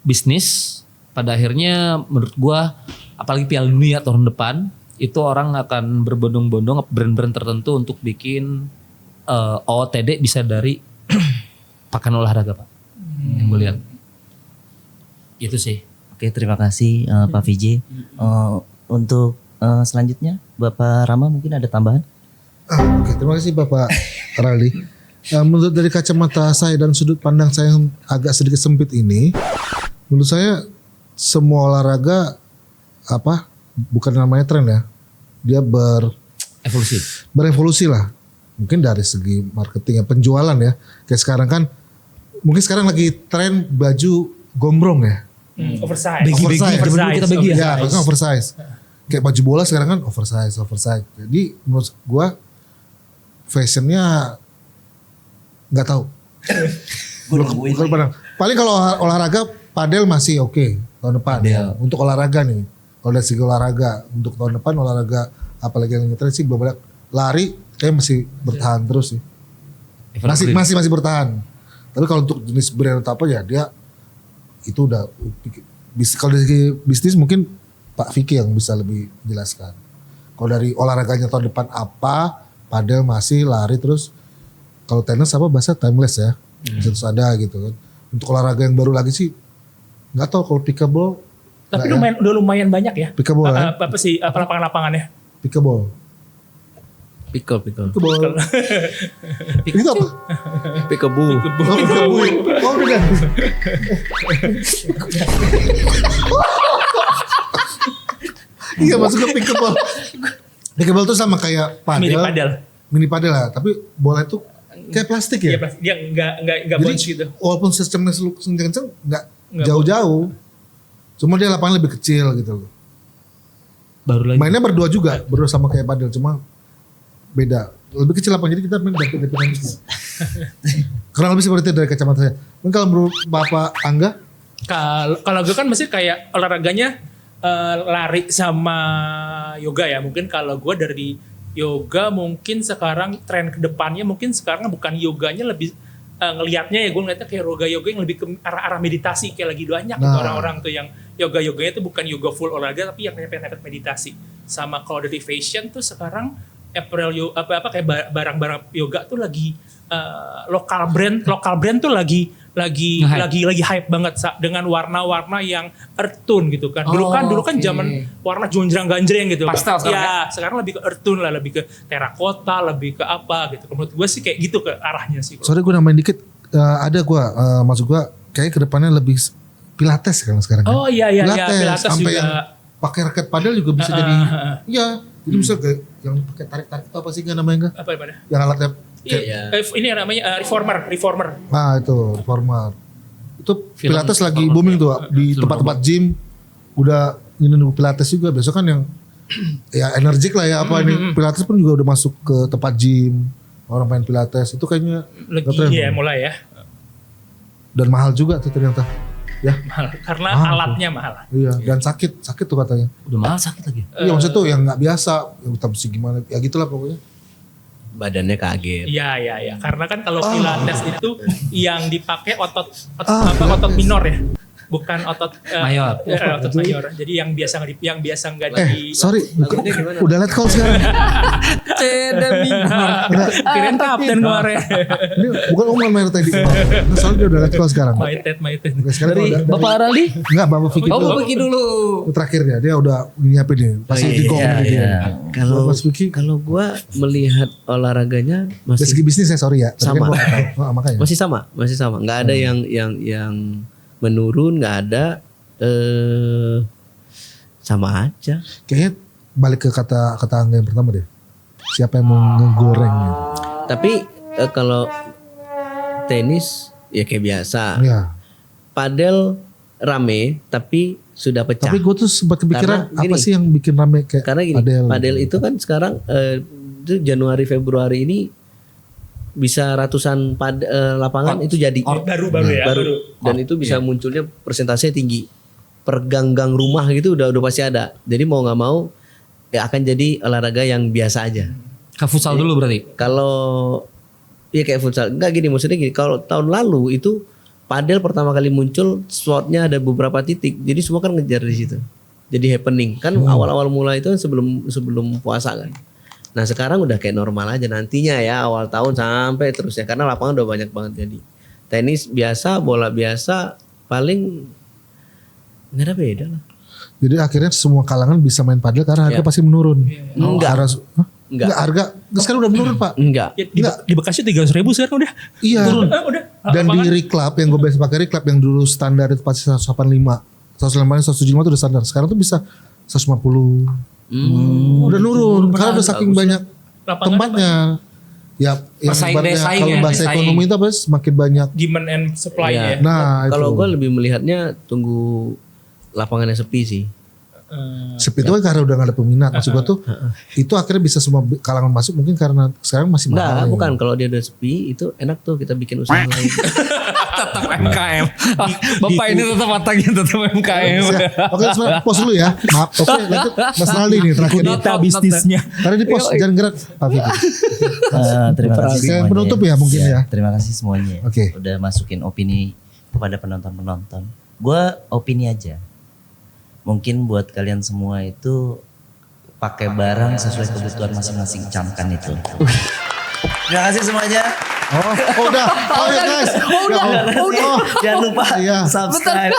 Speaker 5: bisnis. Pada akhirnya menurut gua apalagi Piala Dunia tahun depan itu orang akan berbondong-bondong brand-brand tertentu untuk bikin OOTD bisa dari pakaian olahraga Pak. Yang gue lihat. Itu sih.
Speaker 6: Oke, terima kasih Pak VJ. Untuk selanjutnya Bapak Rama mungkin ada tambahan?
Speaker 1: Oke, terima kasih Bapak Rali. Menurut dari kacamata saya dan sudut pandang saya yang agak sedikit sempit ini, menurut saya semua olahraga bukan namanya tren ya, dia berevolusi lah. Mungkin dari segi marketing ya, penjualan ya. Kayak sekarang kan, mungkin sekarang lagi tren baju gombrong ya.
Speaker 2: Oversize.
Speaker 5: Dulu kita bagi ya.
Speaker 1: Ya, oversize. Kayak baju bola sekarang kan oversize. Jadi menurut gua fashionnya nggak tahu. Bukan barang. Paling kalau olahraga padel masih oke tahun depan ya. Untuk olahraga nih. Kalau dari segi olahraga untuk tahun depan olahraga apalagi yang ngetren sih belum ada. Lari kayak masih bertahan terus sih. Masih bertahan. Tapi kalau untuk jenis brand atau apa ya dia itu udah kalau dari segi bisnis mungkin Pak Vicky yang bisa lebih jelaskan. Kalau dari olahraganya tahun depan apa, padel masih, lari terus. Kalau tenis apa bahasa timeless ya, bisa terus ada gitu kan. Untuk olahraga yang baru lagi sih, nggak tahu kalau pickleball.
Speaker 2: Tapi udah lumayan banyak ya.
Speaker 1: Pickleball ya?
Speaker 2: Apa sih lapangan-lapangannya?
Speaker 1: Pickleball.
Speaker 3: Pickle.
Speaker 1: Pickleball. Itu apa?
Speaker 3: Peekaboo.
Speaker 1: Oh udah ganti. Iya masuk ke pickleball. Pickleball tuh sama kayak padel. Mini padel lah, tapi bola itu kayak plastik ya.
Speaker 2: Iya plastik. Dia nggak bounce gitu.
Speaker 1: Walaupun sistemnya kenceng-kenceng nggak jauh-jauh. Cuma dia lapangan lebih kecil gitu.
Speaker 5: Baru lagi.
Speaker 1: Mainnya berdua sama kayak padel, cuma beda. Lebih kecil lapangan, jadi kita main dapet-dapetan gitu. Kurang lebih seperti itu dari kacamata saya. Mungkin kalau menurut Bapak Angga?
Speaker 2: Kalau gue kan mesti kayak olahraganya lari sama yoga ya. Mungkin kalau gue dari yoga mungkin sekarang tren kedepannya mungkin sekarang bukan yoganya lebih ngelihatnya ya gue ngeliatnya kayak yoga yang lebih ke arah meditasi kayak lagi banyak gitu orang-orang tuh yang yoganya itu bukan yoga full olahraga tapi yang nepet meditasi. Sama kalau dari fashion tuh sekarang kayak barang-barang yoga tuh lagi lokal brand tuh lagi hype banget dengan warna-warna yang earth tone gitu kan. Dulu kan zaman warna jonjrang-ganjreng gitu.
Speaker 5: Pastel sekarang
Speaker 2: ya, sekarang lebih ke earth tone lah, lebih ke terakota, lebih ke apa gitu. Menurut gue sih kayak gitu ke arahnya sih.
Speaker 1: Sorry gue nambahin dikit, maksud gue kayak kedepannya lebih pilates kan sekarang.
Speaker 2: Oh iya pilates
Speaker 1: sampai
Speaker 2: juga.
Speaker 1: yang pakai raket padel juga bisa jadi. Iya, jadi bisa kayak yang pakai tarik-tarik itu apa sih nggak namanya enggak?
Speaker 2: Apa
Speaker 1: Yang alatnya.
Speaker 2: Ini namanya reformer.
Speaker 1: Nah itu reformer. Itu pilates lagi booming tuh di tempat-tempat gym. Udah ini pilates juga. Besok kan yang ya energik lah ya apa ini. Pilates pun juga udah masuk ke tempat gym. Orang main pilates itu kayaknya
Speaker 2: lagi mulai ya.
Speaker 1: Dan mahal juga tuh ternyata. Ya.
Speaker 2: Mahal karena alatnya mahal.
Speaker 1: Iya, dan sakit tuh katanya.
Speaker 5: Udah mahal sakit lagi.
Speaker 1: Iya maksudnya tuh yang nggak biasa, yang mesti gimana, ya gitulah pokoknya.
Speaker 3: Badannya kaget.
Speaker 2: Iya. Karena kan kalau pilates itu yang dipakai otot minor ya. Bukan otot
Speaker 5: mayor.
Speaker 2: Otot mayor. Jadi yang biasa nggak di.
Speaker 1: Sorry, udah let call sekarang.
Speaker 5: Ceda minor.
Speaker 2: Kirain kapten kemarin.
Speaker 1: Ini bukan omongan mayor tadi. Soalnya dia udah let call sekarang.
Speaker 2: My Ted.
Speaker 1: Oke, sekarang
Speaker 5: Dari
Speaker 1: udah,
Speaker 5: Bapak Arali?
Speaker 1: Enggak, Bapak Vicky dulu.
Speaker 5: Bapak Vicky dulu.
Speaker 1: Terakhirnya dia udah nyiapin nih. Pasti di gong dia.
Speaker 3: Kalau
Speaker 1: Mas Vicky,
Speaker 3: kalau gua melihat olahraganya
Speaker 1: dari segi bisnis ya sorry ya. Tadi
Speaker 3: Sama.
Speaker 1: kan gua nggak tahu. Makanya.
Speaker 3: masih sama. Nggak ada yang menurun, nggak ada sama aja.
Speaker 1: Kayaknya balik ke kata Angga yang pertama deh. Siapa yang mau ngegoreng gitu.
Speaker 3: Tapi kalau tenis ya kayak biasa.
Speaker 1: Ya.
Speaker 3: Padel rame tapi sudah pecah.
Speaker 1: Tapi gue tuh sempat kepikiran
Speaker 3: Karena
Speaker 1: apa
Speaker 3: gini,
Speaker 1: sih yang bikin rame kayak
Speaker 3: karena gini, padel itu kan sekarang itu Januari Februari ini bisa ratusan lapangan itu jadi
Speaker 2: Baru ya.
Speaker 3: baru dan itu bisa munculnya persentasenya tinggi per gang-gang rumah gitu udah pasti ada. Jadi mau nggak mau ya akan jadi olahraga yang biasa aja.
Speaker 5: Ke futsal dulu berarti.
Speaker 3: Kalau ya kayak futsal enggak gini, maksudnya gini, kalau tahun lalu itu padel pertama kali muncul slotnya ada beberapa titik, jadi semua kan ngejar di situ, jadi happening kan awal-awal mulai itu kan sebelum puasa kan. Nah sekarang udah kayak normal aja nantinya ya awal tahun sampai terus ya karena lapangan udah banyak banget jadi. Tenis biasa, bola biasa paling nggak ada beda lah.
Speaker 1: Jadi akhirnya semua kalangan bisa main padel karena harga pasti menurun.
Speaker 3: Enggak.
Speaker 1: Enggak, harga sekarang udah menurun Pak.
Speaker 3: Enggak.
Speaker 2: Ya, di Bekasi 300.000 sekarang udah.
Speaker 1: Iya.
Speaker 2: Udah.
Speaker 1: Dan di reclub yang gue biasa pakai reclub yang dulu standar itu pasti 185, 185, 175 itu udah standar. Sekarang tuh bisa 150. Udah nurun karena udah saking banyak
Speaker 2: Lapangan
Speaker 1: tempatnya. Ya, yang
Speaker 5: Bersaing
Speaker 1: ibaratnya
Speaker 5: deh,
Speaker 1: kalau bahasa ekonomi itu apa semakin banyak.
Speaker 2: Demand and supply ya.
Speaker 1: Nah,
Speaker 3: Kalau
Speaker 1: itu.
Speaker 3: gue lebih melihatnya tunggu lapangannya sepi sih.
Speaker 1: Sepi itu kan karena udah gak ada peminat. Maksud gue tuh itu akhirnya bisa semua kalangan masuk mungkin karena sekarang masih
Speaker 3: Enggak,
Speaker 1: mahal.
Speaker 3: bukan. Kalau dia udah sepi itu enak tuh kita bikin usaha lain.
Speaker 5: Tetap MKM. Bapak ini tetap matangnya tetap MKM.
Speaker 1: Oke, sebentar pos dulu ya. Maaf. Oke, lanjut Mas Naldi nih terakhir.
Speaker 2: Kita bisnisnya.
Speaker 1: Tadi di pos jangan gerak. Pak Fikri.
Speaker 6: Terima kasih
Speaker 1: Kayak
Speaker 6: semuanya.
Speaker 1: penutup ya mungkin ya.
Speaker 6: Terima kasih semuanya.
Speaker 1: Oke.
Speaker 6: Udah masukin opini kepada penonton-penonton. Gua opini aja. Mungkin buat kalian semua itu pakai barang sesuai kebutuhan masing-masing, camkan itu. Terima kasih semuanya.
Speaker 1: Oh udah. Oh ya guys. Oh,
Speaker 6: Jangan lupa
Speaker 1: Iya.
Speaker 6: subscribe.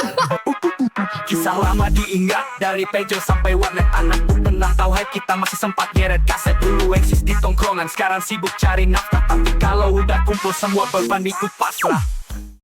Speaker 4: Kisah lama diingat dari Pejo sampai warnet. Anakku pernah tahu hype kita masih sempat nyeret kaset. Dulu eksis di tongkrongan, sekarang sibuk cari nafkah. Tapi kalau udah kumpul semua beban ikut pasrah.